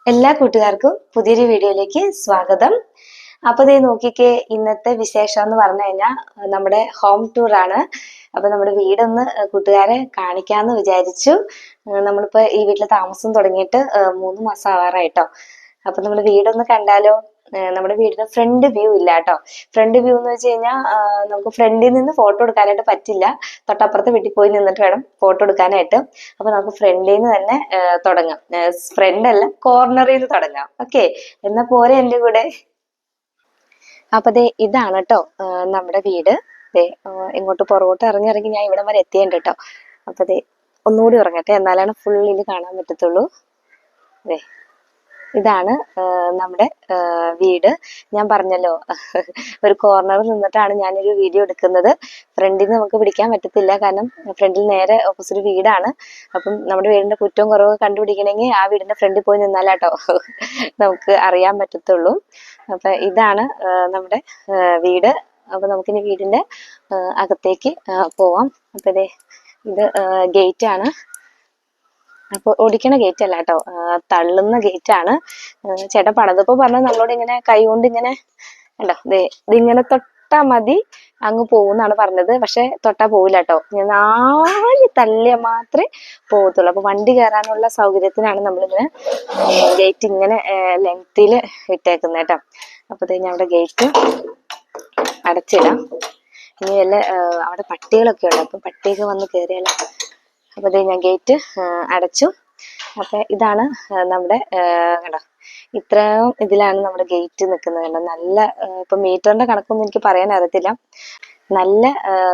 എല്ലാ കൂട്ടുകാർക്കും പുതിയൊരു വീഡിയോയിലേക്ക് സ്വാഗതം. അപ്പൊ ദേ നോക്കിക്കേ, ഇന്നത്തെ വിശേഷം എന്ന് പറഞ്ഞു കഴിഞ്ഞാൽ നമ്മുടെ ഹോം ടൂർ ആണ്. അപ്പൊ നമ്മുടെ വീടൊന്ന് കൂട്ടുകാരെ കാണിക്കാന്ന് വിചാരിച്ചു. നമ്മളിപ്പോ ഈ വീട്ടിൽ താമസം തുടങ്ങിയിട്ട് 3 മാസം ആവാറായിട്ടോ. അപ്പൊ നമ്മുടെ വീടൊന്ന് കണ്ടാലോ? നമ്മുടെ വീടിന് ഫ്രണ്ട് വ്യൂ ഇല്ല കേട്ടോ. ഫ്രണ്ട് വ്യൂ എന്ന് വെച്ച് കഴിഞ്ഞാൽ നമുക്ക് ഫ്രണ്ടിൽ നിന്ന് ഫോട്ടോ എടുക്കാനായിട്ട് പറ്റില്ല. തൊട്ടപ്പുറത്തെ വീട്ടിൽ പോയി നിന്നിട്ട് വേണം ഫോട്ടോ എടുക്കാനായിട്ട്. അപ്പൊ നമുക്ക് ഫ്രണ്ടിൽ നിന്ന് തന്നെ തുടങ്ങാം. ഫ്രണ്ട് അല്ല, കോർണറിൽ നിന്ന് തുടങ്ങാം. ഓക്കെ, എന്നാ പോരെ എന്റെ കൂടെ. അപ്പൊ ദേ ഇതാണ് കേട്ടോ നമ്മുടെ വീട്. ദേ ഇങ്ങോട്ട് പുറകോട്ട് ഇറങ്ങി ഞാൻ ഇവിടെ വരെ എത്തിയുണ്ട് കേട്ടോ. അപ്പൊ ദേ ഒന്നുകൂടി ഇറങ്ങട്ടെ, എന്നാലാണ് ഫുള്ളിൽ കാണാൻ പറ്റത്തുള്ളൂ. ദേ ഇതാണ് നമ്മുടെ വീട്. ഞാൻ പറഞ്ഞല്ലോ ഒരു കോർണറിൽ നിന്നിട്ടാണ് ഞാനൊരു വീഡിയോ എടുക്കുന്നത്. ഫ്രണ്ടിൽ നിന്ന് നമുക്ക് പിടിക്കാൻ പറ്റത്തില്ല, കാരണം ഫ്രണ്ടിൽ നേരെ ഓപ്പോസിറ്റ് വീടാണ്. അപ്പം നമ്മുടെ വീടിന്റെ കുറ്റവും കുറവും കണ്ടുപിടിക്കണമെങ്കിൽ ആ വീടിന്റെ ഫ്രണ്ടിൽ പോയി നിന്നാലാട്ടോ നമുക്ക് അറിയാൻ പറ്റത്തുള്ളൂ. അപ്പൊ ഇതാണ് നമ്മുടെ വീട്. അപ്പൊ നമുക്കിനി വീടിന്റെ അകത്തേക്ക് പോവാം. അപ്പൊ ഇത് ഗേറ്റ് ആണ്. അപ്പൊ ഓടിക്കണ ഗേറ്റ് അല്ല കേട്ടോ, തള്ളുന്ന ഗേറ്റ് ആണ്. ചേട്ടൻ പണിതപ്പോ പറഞ്ഞത് നമ്മളോട് ഇങ്ങനെ കൈ കൊണ്ട് ഇങ്ങനെ ഉണ്ടോ, ഇതിങ്ങനെ തൊട്ടാ മതി അങ്ങ് പോകുന്നാണ് പറഞ്ഞത്. പക്ഷെ തൊട്ടാ പോവില്ല കേട്ടോ, ഞാൻ നാല് തള്ളിയ മാത്രമേ പോകത്തുള്ളൂ. അപ്പൊ വണ്ടി കയറാനുള്ള സൗകര്യത്തിനാണ് നമ്മളിങ്ങനെ ഗേറ്റ് ഇങ്ങനെ ലെങ്തില് ഇട്ടേക്കുന്നത് കേട്ടോ. അപ്പൊ ഞാൻ അവിടെ ഗേറ്റ് അടച്ചിടാം. ഇനി വല്ല അവിടെ പട്ടികളൊക്കെ ഉണ്ട്, അപ്പൊ പട്ടിയൊക്കെ വന്ന് കയറിയാലോ. അപ്പൊ ഞാൻ ഗേറ്റ് അടച്ചു. അപ്പൊ ഇതാണ് നമ്മുടെ കണ്ടോ, ഇത്രയും ഇതിലാണ് നമ്മുടെ ഗേറ്റ് നിൽക്കുന്നത് കണ്ടോ. നല്ല ഇപ്പൊ മീറ്ററിന്റെ കണക്കൊന്നും എനിക്ക് പറയാൻ അറിയത്തില്ല. നല്ല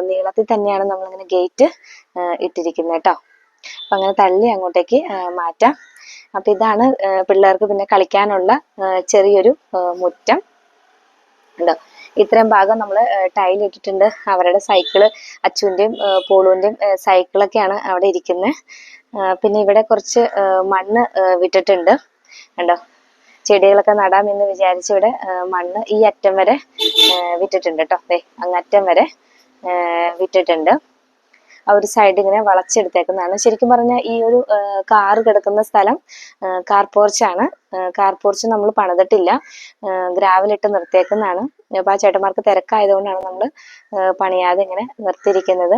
നീളത്തിൽ തന്നെയാണ് നമ്മളിങ്ങനെ ഗേറ്റ് ഇട്ടിരിക്കുന്നത് കേട്ടോ. അപ്പൊ അങ്ങനെ തള്ളി അങ്ങോട്ടേക്ക് മാറ്റാം. അപ്പൊ ഇതാണ് പിള്ളേർക്ക് പിന്നെ കളിക്കാനുള്ള ചെറിയൊരു മുറ്റം ഉണ്ടോ. ഇത്രയും ഭാഗം നമ്മൾ ടൈൽ ഇട്ടിട്ടുണ്ട്. അവരുടെ സൈക്കിള്, അച്ചുവിന്റെയും പോളുവിന്റെയും സൈക്കിളൊക്കെയാണ് അവിടെ ഇരിക്കുന്നത്. പിന്നെ ഇവിടെ കുറച്ച് മണ്ണ് വിട്ടിട്ടുണ്ട് കണ്ടോ. ചെടികളൊക്കെ നടാമെന്ന് വിചാരിച്ച് ഇവിടെ മണ്ണ് ഈ അറ്റം വരെ വിട്ടിട്ടുണ്ട് കേട്ടോ. അങ്ങറ്റം വരെ വിട്ടിട്ടുണ്ട്. ആ ഒരു സൈഡ് ഇങ്ങനെ വളച്ചെടുത്തേക്കുന്നതാണ്. ശരിക്കും പറഞ്ഞാൽ ഈ ഒരു കാറ് കിടക്കുന്ന സ്ഥലം കാർ പോർച്ചാണ്. കാർ പോർച്ച് നമ്മൾ പണിതിട്ടില്ല, ഗ്രാവലിട്ട് നിർത്തിയേക്കുന്നതാണ്. അപ്പൊ ആ ചേട്ടന്മാർക്ക് തിരക്കായതുകൊണ്ടാണ് നമ്മൾ പണിയാതെ ഇങ്ങനെ നിർത്തിയിരിക്കുന്നത്.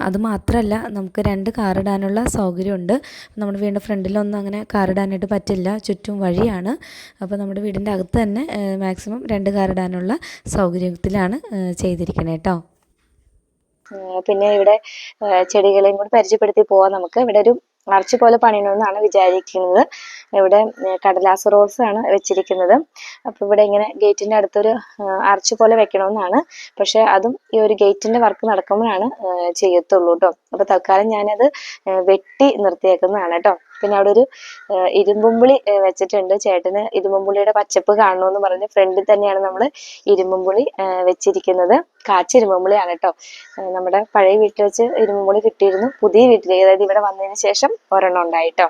അത് മാത്രമല്ല, നമുക്ക് 2 കാറിടാനുള്ള സൗകര്യമുണ്ട്. നമ്മുടെ വീടിൻ്റെ ഫ്രണ്ടിലൊന്നും അങ്ങനെ കാറിടാനായിട്ട് പറ്റില്ല, ചുറ്റും വഴിയാണ്. അപ്പോൾ നമ്മുടെ വീടിൻ്റെ അകത്ത് തന്നെ മാക്സിമം 2 കാറിടാനുള്ള സൗകര്യത്തിലാണ് ചെയ്തിരിക്കുന്നത് കേട്ടോ. പിന്നെ ഇവിടെ ചെടികളെയും കൂടി പരിചയപ്പെടുത്തി പോവാം നമുക്ക്. ഇവിടെ ഒരു ആർച്ച് പോലെ പണിയണമെന്നാണ് വിചാരിക്കുന്നത്. ഇവിടെ കടലാസ് റോസ് ആണ് വെച്ചിരിക്കുന്നത്. അപ്പൊ ഇവിടെ ഇങ്ങനെ ഗേറ്റിന്റെ അടുത്തൊരു ആർച്ച് പോലെ വെക്കണമെന്നാണ്. പക്ഷെ അതും ഈ ഒരു ഗേറ്റിന്റെ വർക്ക് നടക്കുമ്പോഴാണ് ചെയ്യത്തുള്ളൂ കേട്ടോ. അപ്പൊ തൽക്കാലം ഞാനത് വെട്ടി നിർത്തിയേക്കുന്നതാണ് കേട്ടോ. പിന്നെ അവിടെ ഒരു ഇരുമ്പുമ്പുളി വെച്ചിട്ടുണ്ട്. ചേട്ടന് ഇരുമ്പുമ്പുളിയുടെ പച്ചപ്പ് കാണണമെന്ന് പറഞ്ഞ് ഫ്രണ്ടിൽ തന്നെയാണ് നമ്മൾ ഇരുമ്പുമ്പുളി വെച്ചിരിക്കുന്നത്. കാച്ചി ഇരുമ്പുമ്പുളിയാണ് കേട്ടോ. നമ്മുടെ പഴയ വീട്ടിൽ വെച്ച് ഇരുമ്പുമ്പുളി കിട്ടിയിരുന്നു. പുതിയ വീട്ടിൽ, അതായത് ഇവിടെ വന്നതിന് ശേഷം ഒരെണ്ണം ഉണ്ടായിട്ടോ.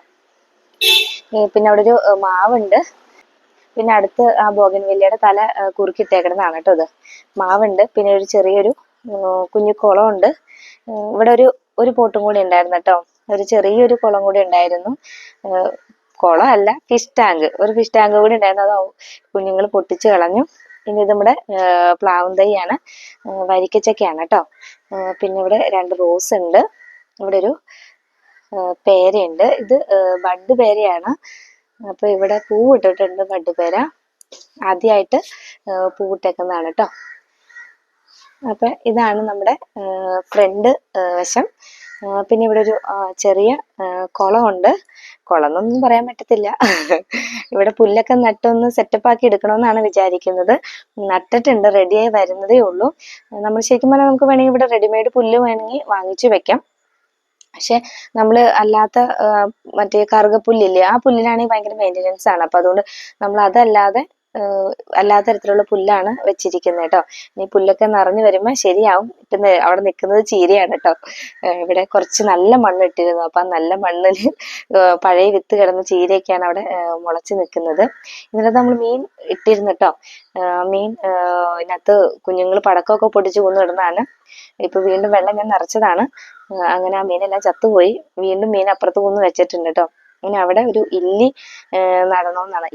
പിന്നെ അവിടെ ഒരു മാവുണ്ട്. പിന്നെ അടുത്ത് ആ ബോഗൻവില്ലയുടെ തല കുറുക്കിട്ടേക്കുന്നതാണ് കേട്ടോ ഇത്. മാവുണ്ട്. പിന്നെ ഒരു ചെറിയൊരു കുഞ്ഞു കുളമുണ്ട്. ഇവിടെ ഒരു പോട്ടും കൂടി ഉണ്ടായിരുന്നു കേട്ടോ. ഒരു ചെറിയൊരു കുളം കൂടി ഉണ്ടായിരുന്നു. കുളം അല്ല, ഫിഷ് ടാങ്ക്. ഒരു ഫിഷ് ടാങ്ക് കൂടി ഉണ്ടായിരുന്നു. അത് കുഞ്ഞുങ്ങൾ പൊട്ടിച്ച് കളഞ്ഞു. പിന്നെ ഇത് നമ്മുടെ പ്ലാവും തൈയാണ്, വരിക്കച്ചക്കയാണ് കേട്ടോ. പിന്നെ ഇവിടെ 2 റോസ് ഉണ്ട്. ഇവിടെ ഒരു പേരയുണ്ട്. ഇത് ബഡ് പേരയാണ്. അപ്പൊ ഇവിടെ പൂവിട്ടിട്ടുണ്ട്. ബഡ് പേര ആദ്യമായിട്ട് പൂവിട്ടേക്കുന്നതാണ് കേട്ടോ. അപ്പൊ ഇതാണ് നമ്മുടെ ഫ്രണ്ട് വശം. പിന്നെ ഇവിടെ ഒരു ചെറിയ കുളമുണ്ട്. കുളം എന്നൊന്നും പറയാൻ പറ്റത്തില്ല. ഇവിടെ പുല്ലൊക്കെ നട്ടൊന്ന് സെറ്റപ്പ് ആക്കി എടുക്കണമെന്നാണ് വിചാരിക്കുന്നത്. നട്ടിട്ടുണ്ട്, റെഡിയായി വരുന്നതേ ഉള്ളൂ. നമ്മൾ ശരിക്കും പറഞ്ഞാൽ നമുക്ക് വേണമെങ്കിൽ ഇവിടെ റെഡിമെയ്ഡ് പുല്ല് വേണമെങ്കിൽ വാങ്ങിച്ചു വെക്കാം. പക്ഷെ നമ്മൾ അല്ലാത്ത മറ്റേ കറുകപ്പുല്ലില്ലേ, ആ പുല്ലിനാണെങ്കിൽ ഭയങ്കര മെയിൻ്റെനൻസ് ആണ്. അപ്പൊ അതുകൊണ്ട് നമ്മൾ അതല്ലാതെ അല്ലാത്ത തരത്തിലുള്ള പുല്ലാണ് വെച്ചിരിക്കുന്നത് കേട്ടോ. ഇനി പുല്ലൊക്കെ നിറഞ്ഞു വരുമ്പോ ശരിയാവും. ഇപ്പം അവിടെ നിൽക്കുന്നത് ചീരയാണ് കേട്ടോ. ഇവിടെ കുറച്ച് നല്ല മണ്ണ് ഇട്ടിരുന്നു. അപ്പൊ ആ നല്ല മണ്ണിൽ പഴയ വിത്ത് കിടന്ന ചീരയൊക്കെയാണ് അവിടെ മുളച്ച് നിൽക്കുന്നത്. ഇന്നലെ നമ്മൾ മീൻ ഇട്ടിരുന്നു കേട്ടോ. മീൻ ഇതിനകത്ത് കുഞ്ഞുങ്ങൾ പടക്കമൊക്കെ പൊട്ടിച്ച് കൊന്നിടുന്നതാണ്. ഇപ്പൊ വീണ്ടും വെള്ളം ഞാൻ നിറച്ചതാണ്. അങ്ങനെ ആ മീനെല്ലാം ചത്തുപോയി. വീണ്ടും മീൻ അപ്പുറത്ത് കൊന്ന് വെച്ചിട്ടുണ്ട് കേട്ടോ. ഇനി അവിടെ ഒരു ഇല്ലി നടണമെന്നാണ്.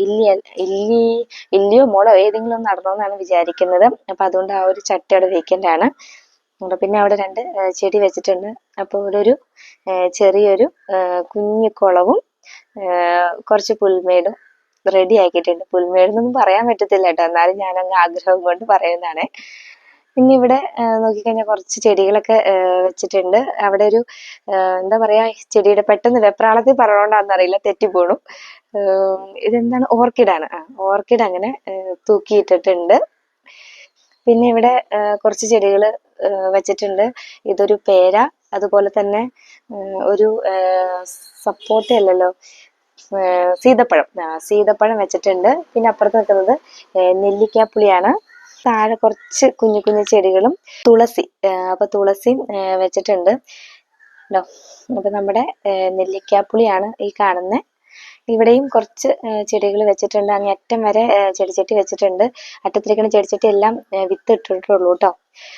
ഇല്ലിയോ മുളോ ഏതെങ്കിലും ഒന്ന് നടണമെന്നാണ് വിചാരിക്കുന്നത്. അപ്പൊ അതുകൊണ്ട് ആ ഒരു ചട്ടി അവിടെ വേക്കൻ്റ് ആണ്. പിന്നെ അവിടെ 2 ചെടി വെച്ചിട്ടുണ്ട്. അപ്പോൾ ഇവിടെ ഒരു ചെറിയൊരു കുഞ്ഞു കുളവും കുറച്ച് പുൽമേടും റെഡി ആക്കിയിട്ടുണ്ട്. പുൽമേടെന്നൊന്നും പറയാൻ പറ്റത്തില്ല കേട്ടോ, എന്നാലും ഞാനങ്ങ് ആഗ്രഹം കൊണ്ട് പറയുന്നതാണ്. പിന്നെ ഇവിടെ നോക്കിക്കഴിഞ്ഞാൽ കുറച്ച് ചെടികളൊക്കെ വെച്ചിട്ടുണ്ട്. അവിടെ ഒരു എന്താ പറയാ, ചെടിയുടെ പെട്ടെന്ന് വെപ്രാളത്തിൽ പറഞ്ഞോണ്ടാന്നറിയില്ല, തെറ്റിപ്പോണു. ഇതെന്താണ്, ഓർക്കിഡാണ്. ഓർക്കിഡ് അങ്ങനെ തൂക്കിയിട്ടിട്ടുണ്ട്. പിന്നെ ഇവിടെ കുറച്ച് ചെടികൾ വെച്ചിട്ടുണ്ട്. ഇതൊരു പേര, അതുപോലെ തന്നെ ഒരു സപ്പോട്ട അല്ലല്ലോ, സീതപ്പഴം വെച്ചിട്ടുണ്ട്. പിന്നെ അപ്പുറത്ത് നിൽക്കുന്നത് നെല്ലിക്കാപ്പുളിയാണ്. താഴെ കുറച്ച് കുഞ്ഞു കുഞ്ഞു ചെടികളും തുളസി, അപ്പൊ തുളസിയും വെച്ചിട്ടുണ്ട് ട്ടോ. അപ്പൊ നമ്മുടെ നെല്ലിക്കാപ്പുളിയാണ് ഈ കാണുന്നത്. ഇവിടെയും കുറച്ച് ചെടികൾ വെച്ചിട്ടുണ്ട്. അങ്ങ് അറ്റം വരെ ചെടിച്ചട്ടി വെച്ചിട്ടുണ്ട്. അറ്റത്തിരിക്കുന്ന ചെടിച്ചട്ടി എല്ലാം വിത്ത് ഇട്ടിട്ടുള്ളൂ കേട്ടോ.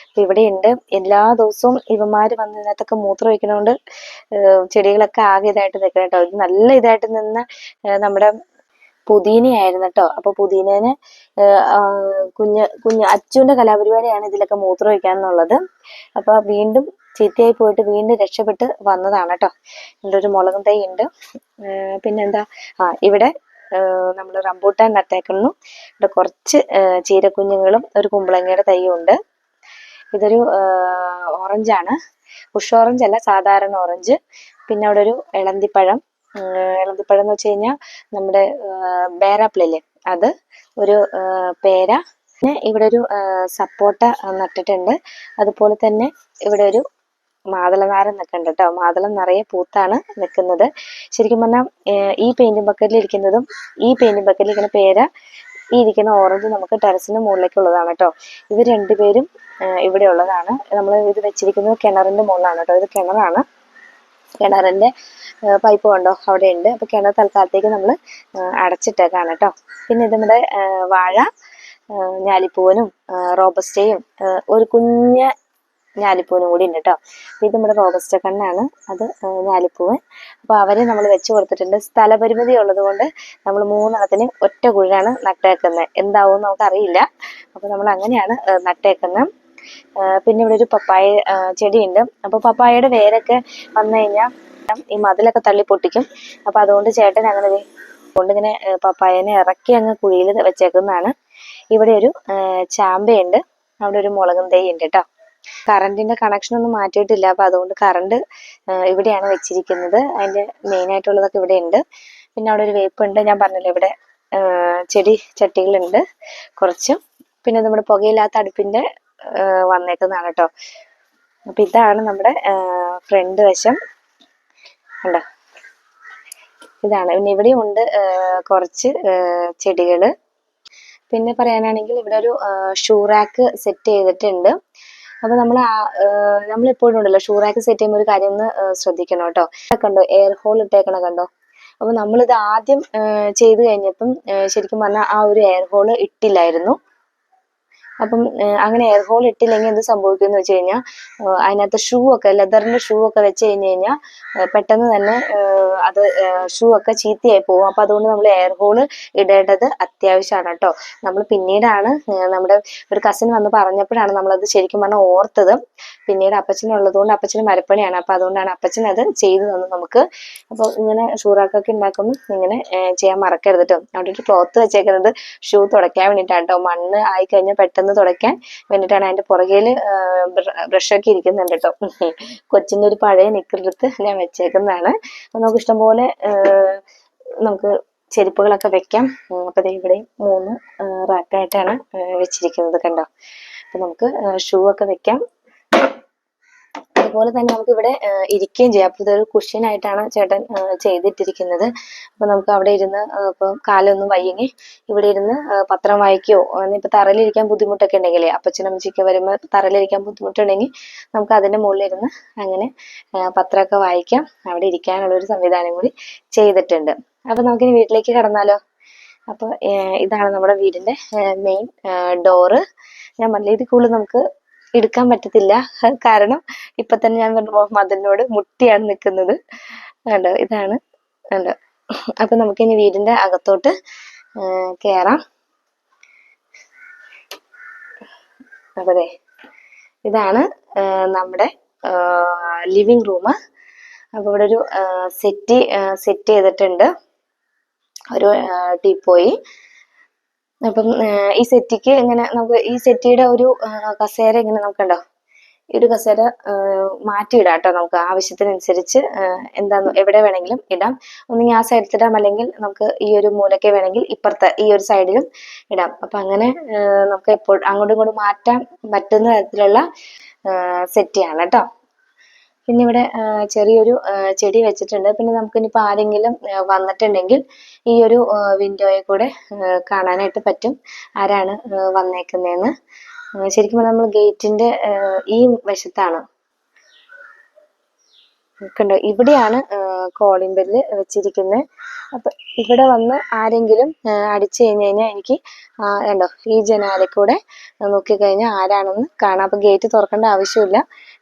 അപ്പൊ ഇവിടെയുണ്ട്. എല്ലാ ദിവസവും ഇവന്മാര് വന്ന് ഇതിനകത്തൊക്കെ മൂത്രം ഒഴിക്കണോണ്ട് ചെടികളൊക്കെ ആകെ ഇതായിട്ട് നിൽക്കണം കേട്ടോ. ഇത് നല്ല ഇതായിട്ട് നിന്ന് നമ്മുടെ പുതിനയായിരുന്നു കേട്ടോ. അപ്പൊ പുതിനേനെ കുഞ്ഞ് അച്ചുവിന്റെ കലാപരിപാടിയാണ് ഇതിലൊക്കെ മൂത്രം ഒഴിക്കാന്നുള്ളത്. അപ്പൊ വീണ്ടും ചീത്തയായി പോയിട്ട് വീണ്ടും രക്ഷപ്പെട്ട് വന്നതാണ് കേട്ടോ. ഇവിടെ ഒരു മുളകും തൈ ഉണ്ട്. പിന്നെന്താ, ഇവിടെ നമ്മൾ റംബൂട്ടാൻ നട്ടേക്കുന്നു. ഇവിടെ കുറച്ച് ചീരക്കുഞ്ഞുങ്ങളും ഒരു കുമ്പളങ്ങയുടെ തൈയും ഉണ്ട്. ഇതൊരു ഓറഞ്ചാണ്, ബുഷ് ഓറഞ്ച് അല്ല, സാധാരണ ഓറഞ്ച്. പിന്നെ അവിടെ ഒരു ഇളന്തിപ്പഴം എന്ന് വെച്ച് കഴിഞ്ഞാൽ നമ്മുടെ ബേറാപ്പിളില്ലേ, അത്, ഒരു പേര. പിന്നെ ഇവിടെ ഒരു സപ്പോട്ട നട്ടിട്ടുണ്ട്. അതുപോലെ തന്നെ ഇവിടെ ഒരു മാതളനാരൻ നിൽക്കുന്നുണ്ട് കേട്ടോ. മാതളം നിറയെ പൂത്താണ് നിൽക്കുന്നത്. ശരിക്കും പറഞ്ഞാൽ ഈ പെയിന്റിംഗ് ബക്കറ്റിൽ ഇരിക്കുന്നതും ഈ പെയിന്റിംഗ് ബക്കറ്റിൽ ഇരിക്കുന്ന പേര, ഈ ഇരിക്കുന്ന ഓറഞ്ച് നമുക്ക് ടെറസിന് മുകളിലേക്കുള്ളതാണ് കേട്ടോ. ഇവർ 2 പേരും ഇവിടെ ഉള്ളതാണ്. നമ്മൾ ഇത് വെച്ചിരിക്കുന്നത് കിണറിന്റെ മുകളിലാണ് കേട്ടോ. ഇത് കിണറാണ്. കിണറിന്റെ പൈപ്പ് കണ്ടോ അവിടെ ഉണ്ട്. അപ്പൊ കിണർ തൽക്കാലത്തേക്ക് നമ്മൾ അടച്ചിട്ടേക്കാണ് കേട്ടോ. പിന്നെ ഇത് നമ്മുടെ വാഴ, ഞാലിപ്പൂവനും റോബസ്റ്റയും ഒരു കുഞ്ഞ് ഞാലിപ്പൂവനും കൂടി ഉണ്ട് കേട്ടോ. അപ്പൊ ഇത് നമ്മുടെ റോബസ്റ്റ കണ്ണാണ്, അത് ഞാലിപ്പൂവൻ. അപ്പൊ അവരെ നമ്മൾ വെച്ച് കൊടുത്തിട്ടുണ്ട്. സ്ഥലപരിമിതി ഉള്ളത് കൊണ്ട് നമ്മൾ 3 ഒറ്റ കുഴിയാണ് നട്ടേക്കുന്നത്. എന്താവും നമുക്കറിയില്ല. അപ്പൊ നമ്മൾ അങ്ങനെയാണ് നട്ടേക്കുന്നത്. പിന്നെ ഇവിടെ ഒരു പപ്പായ ചെടിയുണ്ട്. അപ്പൊ പപ്പായയുടെ വേരൊക്കെ വന്നു കഴിഞ്ഞാൽ ഈ മതിലൊക്കെ തള്ളി പൊട്ടിക്കും. അപ്പൊ അതുകൊണ്ട് ചേട്ടൻ അങ്ങനെ കൊണ്ടിങ്ങനെ പപ്പായനെ ഇറക്കി അങ്ങ് കുഴിയിൽ വെച്ചേക്കുന്നതാണ്. ഇവിടെ ഒരു ചാമ്പയുണ്ട്. അവിടെ ഒരു മുളകും തൈ ഉണ്ട് കേട്ടോ. കറണ്ടിന്റെ കണക്ഷൻ ഒന്നും മാറ്റിയിട്ടില്ല. അപ്പൊ അതുകൊണ്ട് കറണ്ട് ഇവിടെയാണ് വെച്ചിരിക്കുന്നത്. അതിന്റെ മെയിൻ ആയിട്ടുള്ളതൊക്കെ ഇവിടെ ഉണ്ട്. പിന്നെ അവിടെ ഒരു വേപ്പുണ്ട്. ഞാൻ പറഞ്ഞല്ലോ, ഇവിടെ ചെടി ചട്ടികളുണ്ട് കുറച്ചും. പിന്നെ നമ്മുടെ പുകയില്ലാത്ത അടുപ്പിന്റെ വന്നേക്കുന്നതാണ് കേട്ടോ. അപ്പൊ ഇതാണ് നമ്മുടെ ഫ്രണ്ട് വശം ഉണ്ടോ, ഇതാണ്. പിന്നെ ഇവിടെയും ഉണ്ട് കുറച്ച് ചെടികള്. പിന്നെ പറയാനാണെങ്കിൽ ഇവിടെ ഒരു ഷൂ റാക്ക് സെറ്റ് ചെയ്തിട്ടുണ്ട്. അപ്പൊ നമ്മളെപ്പോഴും ഉണ്ടല്ലോ ഷൂ റാക്ക് സെറ്റ് ചെയ്യുമ്പോൾ ഒരു കാര്യം ഒന്ന് ശ്രദ്ധിക്കണം കേട്ടോ. കണ്ടോ, എയർ ഹോൾ ഇട്ടേക്കണ കണ്ടോ. അപ്പൊ നമ്മളിത് ആദ്യം ചെയ്ത് കഴിഞ്ഞപ്പം ശരിക്കും പറഞ്ഞാൽ ആ ഒരു എയർ ഹോൾ ഇട്ടില്ലായിരുന്നു. അപ്പം അങ്ങനെ എയർ ഹോൾ ഇട്ടില്ലെങ്കിൽ എന്ത് സംഭവിക്കും എന്ന് വെച്ച് കഴിഞ്ഞാൽ അതിനകത്ത് ഷൂ ഒക്കെ, ലെതറിന്റെ ഷൂ ഒക്കെ വെച്ച് കഴിഞ്ഞാൽ പെട്ടെന്ന് തന്നെ അത് ഷൂ ഒക്കെ ചീത്തയായി പോകും. അപ്പൊ അതുകൊണ്ട് നമ്മൾ എയർ ഹോൾ ഇടേണ്ടത് അത്യാവശ്യമാണ് കേട്ടോ. നമ്മൾ പിന്നീടാണ് നമ്മുടെ ഒരു കസിൻ വന്ന് പറഞ്ഞപ്പോഴാണ് നമ്മളത് ശരിക്കും പറഞ്ഞാൽ ഓർത്തത്. പിന്നീട് അപ്പച്ചനുള്ളത് കൊണ്ട്, അപ്പച്ചന് മരപ്പണിയാണ്, അപ്പൊ അതുകൊണ്ടാണ് അപ്പച്ചൻ അത് ചെയ്തു തന്നു നമുക്ക്. അപ്പൊ ഇങ്ങനെ ഷൂറാക്കൊക്കെ ഉണ്ടാക്കുമ്പോൾ ഇങ്ങനെ ചെയ്യാൻ മറക്കരുത് കേട്ടോ. അവിടെ ഒരു ക്ലോത്ത് വെച്ചേക്കുന്നത് ഷൂ തുടയ്ക്കാൻ വേണ്ടിയിട്ടാണ് കേട്ടോ. മണ്ണ് ആയിക്കഴിഞ്ഞാൽ പെട്ടെന്ന് തുടയ്ക്കാൻ വേണ്ടിയിട്ടാണ്. അതിന്റെ പുറകില് ബ്രഷൊക്കെ ഇരിക്കുന്നുണ്ട് കേട്ടോ. കൊച്ചിന്റെ ഒരു പഴയ നിക്കറെടുത്ത് ഞാൻ വെച്ചേക്കുന്നതാണ്. അപ്പൊ നമുക്ക് ഇഷ്ടംപോലെ നമുക്ക് ചെരുപ്പുകളൊക്കെ വെക്കാം. അപ്പൊ ഇവിടെ 3 റാക്കായിട്ടാണ് വെച്ചിരിക്കുന്നത് കണ്ടോ. അപ്പൊ നമുക്ക് ഷൂ ഒക്കെ വെക്കാം. അതുപോലെ തന്നെ നമുക്ക് ഇവിടെ ഇരിക്കുകയും ചെയ്യാം. അപ്പൊ ഇതൊരു കുഷ്യൻ ആയിട്ടാണ് ചേട്ടൻ ചെയ്തിട്ടിരിക്കുന്നത്. അപ്പൊ നമുക്ക് അവിടെ ഇരുന്ന് ഇപ്പൊ കാലൊന്നും വയ്യെങ്കിൽ ഇവിടെ ഇരുന്ന് പത്രം വായിക്കുകയോ, ഇപ്പൊ തറയിലിരിക്കാൻ ബുദ്ധിമുട്ടൊക്കെ ഉണ്ടെങ്കിലേ, അപ്പച്ചനമ്മച്ചിക്ക് വരുമ്പോൾ തറയിലിരിക്കാൻ ബുദ്ധിമുട്ടുണ്ടെങ്കിൽ നമുക്ക് അതിന്റെ മുകളിൽ ഇരുന്ന് അങ്ങനെ പത്രമൊക്കെ വായിക്കാം. അവിടെ ഇരിക്കാനുള്ള ഒരു സംവിധാനം കൂടി ചെയ്തിട്ടുണ്ട്. അപ്പൊ നമുക്കിനി വീട്ടിലേക്ക് കടന്നാലോ. അപ്പൊ ഇതാണ് നമ്മുടെ വീടിന്റെ മെയിൻ ഡോറ്. ഞാൻ പറഞ്ഞ ഇതിൽ കൂടുതൽ നമുക്ക് എടുക്കാൻ പറ്റത്തില്ല. കാരണം ഇപ്പൊ തന്നെ ഞാൻ മതിലിനോട് മുട്ടിയാണ് നിൽക്കുന്നത്. കണ്ടോ, ഇതാണ് കണ്ടോ. അപ്പൊ നമുക്കിനി വീടിന്റെ അകത്തോട്ട് കയറാം. അപ്പൊ ദേ ഇതാണ് നമ്മുടെ ലിവിങ് റൂം. അപ്പൊ ഇവിടെ ഒരു സെറ്റ് ചെയ്തിട്ടുണ്ട്, ഒരു ടീപ്പോയി. അപ്പം ഈ സെറ്റിക്ക് ഇങ്ങനെ നമുക്ക് ഈ സെറ്റിയുടെ ഒരു കസേര ഇങ്ങനെ നമുക്കുണ്ടോ, ഈ ഒരു കസേര മാറ്റിയിടാം കേട്ടോ. നമുക്ക് ആവശ്യത്തിനനുസരിച്ച് എന്താന്ന് എവിടെ വേണമെങ്കിലും ഇടാം. ഒന്നുകിൽ ആ സൈഡിൽ ഇടാം, അല്ലെങ്കിൽ നമുക്ക് ഈ ഒരു മൂലയ്ക്ക് വേണമെങ്കിൽ ഇപ്പുറത്തെ ഈ ഒരു സൈഡിലും ഇടാം. അപ്പൊ അങ്ങനെ നമുക്ക് എപ്പോഴും അങ്ങോട്ടും ഇങ്ങോട്ടും മാറ്റാൻ പറ്റുന്ന തരത്തിലുള്ള സെറ്റിയാണ് കേട്ടോ. പിന്നെ ഇവിടെ ചെറിയൊരു ചെടി വെച്ചിട്ടുണ്ട്. പിന്നെ നമുക്കിനിപ്പോൾ ആരെങ്കിലും വന്നിട്ടുണ്ടെങ്കിൽ ഈ ഒരു വിൻഡോയിൽ കൂടെ കാണാനായിട്ട് പറ്റും ആരാണ് വന്നേക്കുന്നതെന്ന്. ശരിക്കും പറഞ്ഞാൽ നമ്മൾ ഗേറ്റിന്റെ ഈ വശത്താണ് കണ്ടോ, ഇവിടെയാണ് കോളിംഗ് ബെല്ല് വെച്ചിരിക്കുന്നത്. അപ്പൊ ഇവിടെ വന്ന് ആരെങ്കിലും അടിച്ചു കഴിഞ്ഞാൽ എനിക്ക് കണ്ടോ ഈ ജനാലക്കൂടെ നോക്കിക്കഴിഞ്ഞാൽ ആരാണെന്ന് കാണാം. അപ്പൊ ഗേറ്റ് തുറക്കേണ്ട ആവശ്യമില്ല,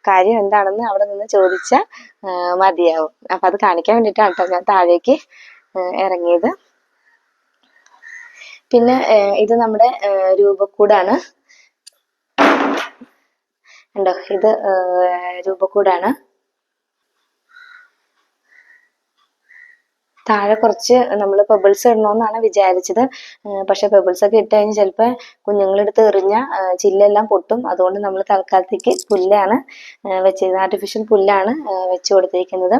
കാര്യം എന്താണെന്ന് അവിടെ നിന്ന് ചോദിച്ചാൽ മതിയാവും. അപ്പൊ അത് കാണിക്കാൻ വേണ്ടിയിട്ടാണ് കേട്ടോ ഞാൻ താഴേക്ക് ഇറങ്ങിയത്. പിന്നെ ഇത് നമ്മുടെ രൂപക്കൂടാണ് കണ്ടോ, ഇത് രൂപക്കൂടാണ്. താഴെ കുറച്ച് നമ്മൾ പെബിൾസ് ഇടണമെന്നാണ് വിചാരിച്ചത്. പക്ഷെ പെബിൾസ് ഒക്കെ ഇട്ട് കഴിഞ്ഞാൽ ചിലപ്പോൾ കുഞ്ഞുങ്ങളെടുത്ത് എറിഞ്ഞ ചില്ലെല്ലാം പൊട്ടും. അതുകൊണ്ട് നമ്മൾ തൽക്കാലത്തേക്ക് പുല്ലാണ് വെച്ചിരുന്നത്, ആർട്ടിഫിഷ്യൽ പുല്ലാണ് വെച്ച് കൊടുത്തിരിക്കുന്നത്.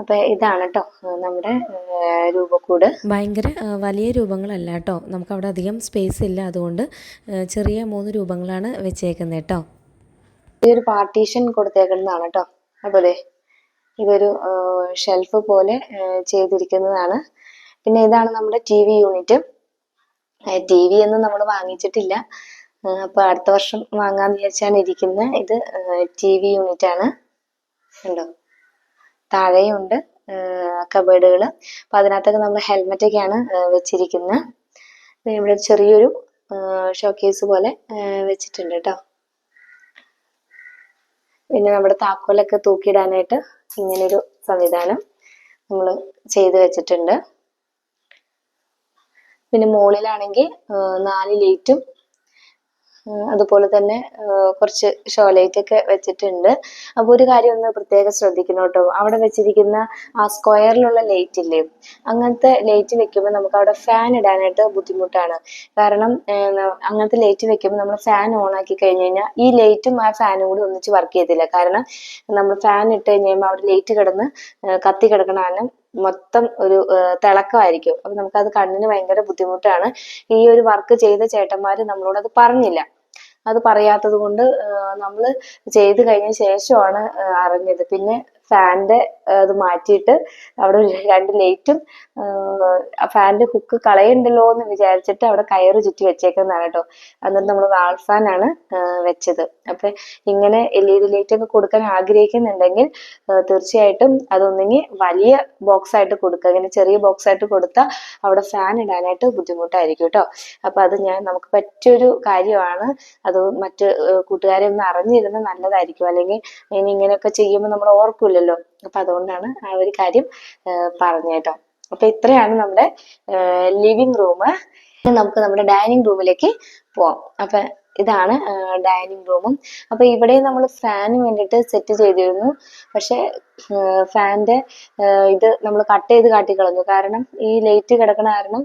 അപ്പൊ ഇതാണ് കേട്ടോ നമ്മുടെ രൂപക്കൂട്. ഭയങ്കര വലിയ രൂപങ്ങളല്ല കേട്ടോ, നമുക്ക് അവിടെ അധികം സ്പേസ് ഇല്ല, അതുകൊണ്ട് ചെറിയ 3 രൂപങ്ങളാണ് വെച്ചേക്കുന്നത് കേട്ടോ. ഈ ഒരു പാർട്ടീഷൻ കൊടുത്തേക്കുന്നതാണ് കേട്ടോ. അപ്പൊ അതെ ഇതൊരു ഷെൽഫ് പോലെ ചെയ്തിരിക്കുന്നതാണ്. പിന്നെ ഇതാണ് നമ്മുടെ TV യൂണിറ്റ്. TV ഒന്നും നമ്മൾ വാങ്ങിച്ചിട്ടില്ല, അപ്പൊ അടുത്ത വർഷം വാങ്ങാന്ന് വിചാരിച്ചാണ് ഇരിക്കുന്നത്. ഇത് TV യൂണിറ്റ് ആണ് ഉണ്ടോ. താഴെയുണ്ട് കബേർഡുകൾ. അപ്പൊ അതിനകത്തൊക്കെ നമ്മൾ ഹെൽമെറ്റ് ഒക്കെയാണ് വെച്ചിരിക്കുന്നത്. ഇവിടെ ചെറിയൊരു ഷോക്കേസ് പോലെ വെച്ചിട്ടുണ്ട് കേട്ടോ. പിന്നെ നമ്മുടെ താക്കോലൊക്കെ തൂക്കിയിടാനായിട്ട് ഇങ്ങനൊരു സംവിധാനം നമ്മൾ ചെയ്ത് വെച്ചിട്ടുണ്ട്. പിന്നെ മുകളിലാണെങ്കിൽ 4 ലൈറ്റും അതുപോലെ തന്നെ കുറച്ച് ഷോ ലൈറ്റ് ഒക്കെ വെച്ചിട്ടുണ്ട്. അപ്പോൾ ഒരു കാര്യം ഒന്ന് പ്രത്യേകം ശ്രദ്ധിക്കണം കേട്ടോ, അവിടെ വെച്ചിരിക്കുന്ന ആ സ്ക്വയറിലുള്ള ലൈറ്റ് ഇല്ലേ, അങ്ങനത്തെ ലൈറ്റ് വെക്കുമ്പോൾ നമുക്ക് അവിടെ ഫാൻ ഇടാനായിട്ട് ബുദ്ധിമുട്ടാണ്. കാരണം അങ്ങനത്തെ ലൈറ്റ് വെക്കുമ്പോൾ നമ്മൾ ഫാൻ ഓൺ ആക്കി കഴിഞ്ഞ് കഴിഞ്ഞാൽ ഈ ലൈറ്റും ആ ഫാനും കൂടി ഒന്നിച്ച് വർക്ക് ചെയ്യത്തില്ല. കാരണം നമ്മൾ ഫാൻ ഇട്ട് കഴിഞ്ഞ് കഴിയുമ്പോൾ അവിടെ ലൈറ്റ് കിടന്ന് കത്തി കിടക്കണ കാരണം മൊത്തം ഒരു തിളക്കമായിരിക്കും. അപ്പൊ നമുക്കത് കണ്ണിന് ഭയങ്കര ബുദ്ധിമുട്ടാണ്. ഈ ഒരു വർക്ക് ചെയ്ത ചേട്ടന്മാര് നമ്മളോട് അത് പറഞ്ഞില്ല. അത് പറയാത്തത് കൊണ്ട് നമ്മൾ ചെയ്ത് കഴിഞ്ഞ ശേഷമാണ് അറിഞ്ഞത്. പിന്നെ ഫാനിന്റെ അത് മാറ്റിയിട്ട് അവിടെ 2 ലൈറ്റും ഫാനിന്റെ ഹുക്ക് കളയണ്ടല്ലോ എന്ന് വിചാരിച്ചിട്ട് അവിടെ കയറ് ചുറ്റി വെച്ചേക്കുന്നതാണ് കേട്ടോ. എന്നിട്ട് നമ്മൾ വാൾ ഫാനാണ് വെച്ചത്. അപ്പൊ ഇങ്ങനെ LED ലൈറ്റ് ഒക്കെ കൊടുക്കാൻ ആഗ്രഹിക്കുന്നുണ്ടെങ്കിൽ തീർച്ചയായിട്ടും അതൊന്നെങ്കിൽ വലിയ ബോക്സ് ആയിട്ട് കൊടുക്കുക. ഇങ്ങനെ ചെറിയ ബോക്സ് ആയിട്ട് കൊടുത്താൽ അവിടെ ഫാൻ ഇടാനായിട്ട് ബുദ്ധിമുട്ടായിരിക്കും കേട്ടോ. അപ്പൊ അത് നമുക്ക് പറ്റിയൊരു കാര്യമാണ്. അത് മറ്റ് കൂട്ടുകാരെ ഒന്ന് അറിഞ്ഞിരുന്നത് നല്ലതായിരിക്കും, അല്ലെങ്കിൽ ഇനി ഇങ്ങനെയൊക്കെ ചെയ്യുമ്പോൾ നമ്മൾ ഓർക്കൂലല്ലോ. അപ്പൊ അതുകൊണ്ടാണ് ആ ഒരു കാര്യം പറഞ്ഞു കേട്ടോ. അപ്പൊ ഇത്രയാണ് നമ്മുടെ ലിവിങ് റൂം. നമുക്ക് നമ്മുടെ ഡൈനിങ് റൂമിലേക്ക് പോവാം. അപ്പൊ ഇതാണ് ഡൈനിങ് റൂമും. അപ്പൊ ഇവിടെ നമ്മൾ ഫാന് വേണ്ടിയിട്ട് സെറ്റ് ചെയ്തിരുന്നു, പക്ഷെ ഫാനിന്റെ ഇത് നമ്മൾ കട്ട് ചെയ്ത് കാട്ടിക്കളഞ്ഞു. കാരണം ഈ ലൈറ്റ് കിടക്കണ കാരണം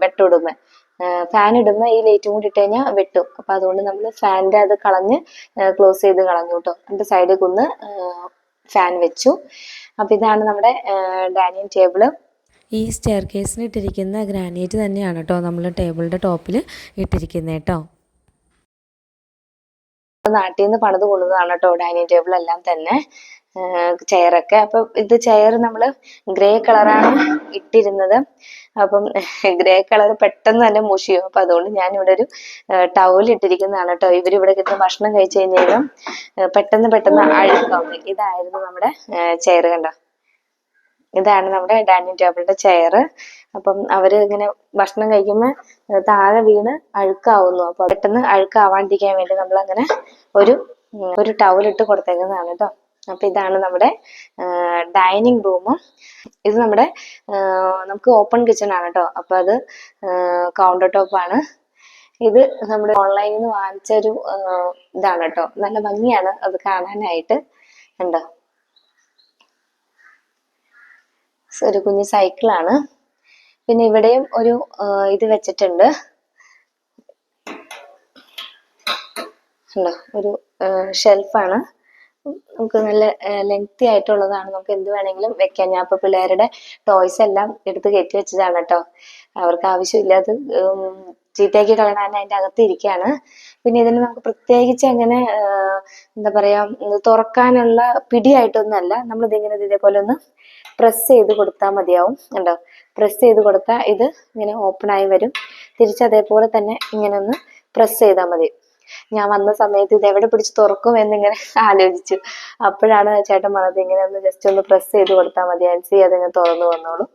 വെട്ടോടുമ്പോ ഫാൻ ഇടുമ്പോ ഈ ലൈറ്റും കൂടി ഇട്ട് കഴിഞ്ഞാൽ വെട്ടും. അപ്പൊ അതുകൊണ്ട് നമ്മൾ ഫാനിന്റെ അത് കളഞ്ഞ് ക്ലോസ് ചെയ്ത് കളഞ്ഞു കേട്ടോ. എന്നിട്ട് സൈഡിൽ കുന്ന് ഫാൻ വെച്ചു. അപ്പൊ ഇതാണ് നമ്മുടെ ഡൈനിങ് ടേബിള്. ഈ സ്റ്റെയർ കേസിന് ഇട്ടിരിക്കുന്ന ഗ്രാനൈറ്റ് തന്നെയാണ് കേട്ടോ നമ്മൾ ടേബിളിൻ്റെ ടോപ്പിൽ ഇട്ടിരിക്കുന്നത് കേട്ടോ. നാട്ടിൽ നിന്ന് പണിത് കൊണ്ടുവന്നതാണ് കേട്ടോ ഡൈനിങ് ടേബിൾ എല്ലാം തന്നെ, ചെയറൊക്കെ. അപ്പൊ ഇത് ചെയർ നമ്മള് ഗ്രേ കളറാണ് ഇട്ടിരുന്നത്. അപ്പം ഗ്രേ കളർ പെട്ടെന്ന് തന്നെ മുഷിയും. അപ്പൊ അതുകൊണ്ട് ഞാൻ ഇവിടെ ഒരു ടവൽ ഇട്ടിരിക്കുന്നതാണ് കേട്ടോ. ഇവരിവിടെ കിട്ടുന്ന ഭക്ഷണം കഴിച്ചു കഴിഞ്ഞാൽ പെട്ടെന്ന് അഴുക്കാവും. ഇതായിരുന്നു നമ്മുടെ ചെയർ കണ്ടോ. ഇതാണ് നമ്മുടെ ഡൈനിങ് ടേബിളിന്റെ ചെയർ. അപ്പം അവര് ഇങ്ങനെ ഭക്ഷണം കഴിക്കുമ്പോൾ താഴെ വീണ് അഴുക്കാവുന്നു. അപ്പൊ പെട്ടെന്ന് അഴുക്കാവാണ്ടിരിക്കാൻ വേണ്ടി നമ്മൾ അങ്ങനെ ഒരു ടവൽ ഇട്ട് കൊടുത്തേക്കുന്നതാണ് കേട്ടോ. അപ്പൊ ഇതാണ് നമ്മുടെ ഡൈനിങ് റൂം. ഇത് നമ്മുടെ നമുക്ക് ഓപ്പൺ കിച്ചൺ ആണ് കേട്ടോ. അപ്പൊ അത് കൗണ്ടർ ടോപ്പ് ആണ്. ഇത് നമ്മുടെ ഓൺലൈനിൽ നിന്ന് വാങ്ങിച്ചൊരു ഇതാണ് കേട്ടോ. നല്ല ഭംഗിയാണ് അത് കാണാനായിട്ട്. ഉണ്ടോ, ഒരു കുഞ്ഞു സൈക്കിളാണ്. പിന്നെ ഇവിടെയും ഒരു ഇത് വെച്ചിട്ടുണ്ട്. ഉണ്ടോ, ഒരു ഷെൽഫാണ്. നമുക്ക് നല്ല ലെങ്തി ആയിട്ടുള്ളതാണ്. നമുക്ക് എന്ത് വേണമെങ്കിലും വെക്കാം. ഞാൻ ഇപ്പൊ പിള്ളേരുടെ ടോയ്സ് എല്ലാം എടുത്ത് കയറ്റി വെച്ചതാണ് കേട്ടോ. അവർക്ക് ആവശ്യമില്ലാതെ ചീത്തയാക്കി കളയാൻ അതിന്റെ അകത്ത് ഇരിക്കുകയാണ്. പിന്നെ ഇതിന് നമുക്ക് പ്രത്യേകിച്ച് അങ്ങനെ എന്താ പറയാ, തുറക്കാനുള്ള പിടിയായിട്ടൊന്നുമല്ല. നമ്മളിതിങ്ങനെ ഇതേപോലെ ഒന്ന് പ്രസ് ചെയ്ത് കൊടുത്താൽ മതിയാവും. ഉണ്ടോ, പ്രസ് ചെയ്ത് കൊടുത്താൽ ഇത് ഇങ്ങനെ ഓപ്പൺ ആയി വരും. തിരിച്ചതേപോലെ തന്നെ ഇങ്ങനെ ഒന്ന് പ്രസ് ചെയ്താൽ മതി. ഞാൻ വന്ന സമയത്ത് ഇത് എവിടെ പിടിച്ച് തുറക്കും എന്നിങ്ങനെ ആലോചിച്ചു. അപ്പോഴാണ് ചേട്ടൻ പറഞ്ഞത് ഇങ്ങനെ ഒന്ന് ജസ്റ്റ് ഒന്ന് പ്രസ് ചെയ്ത് കൊടുത്താൽ മതി, ആൻസി അതിങ്ങനെ തുറന്നു വന്നോളും.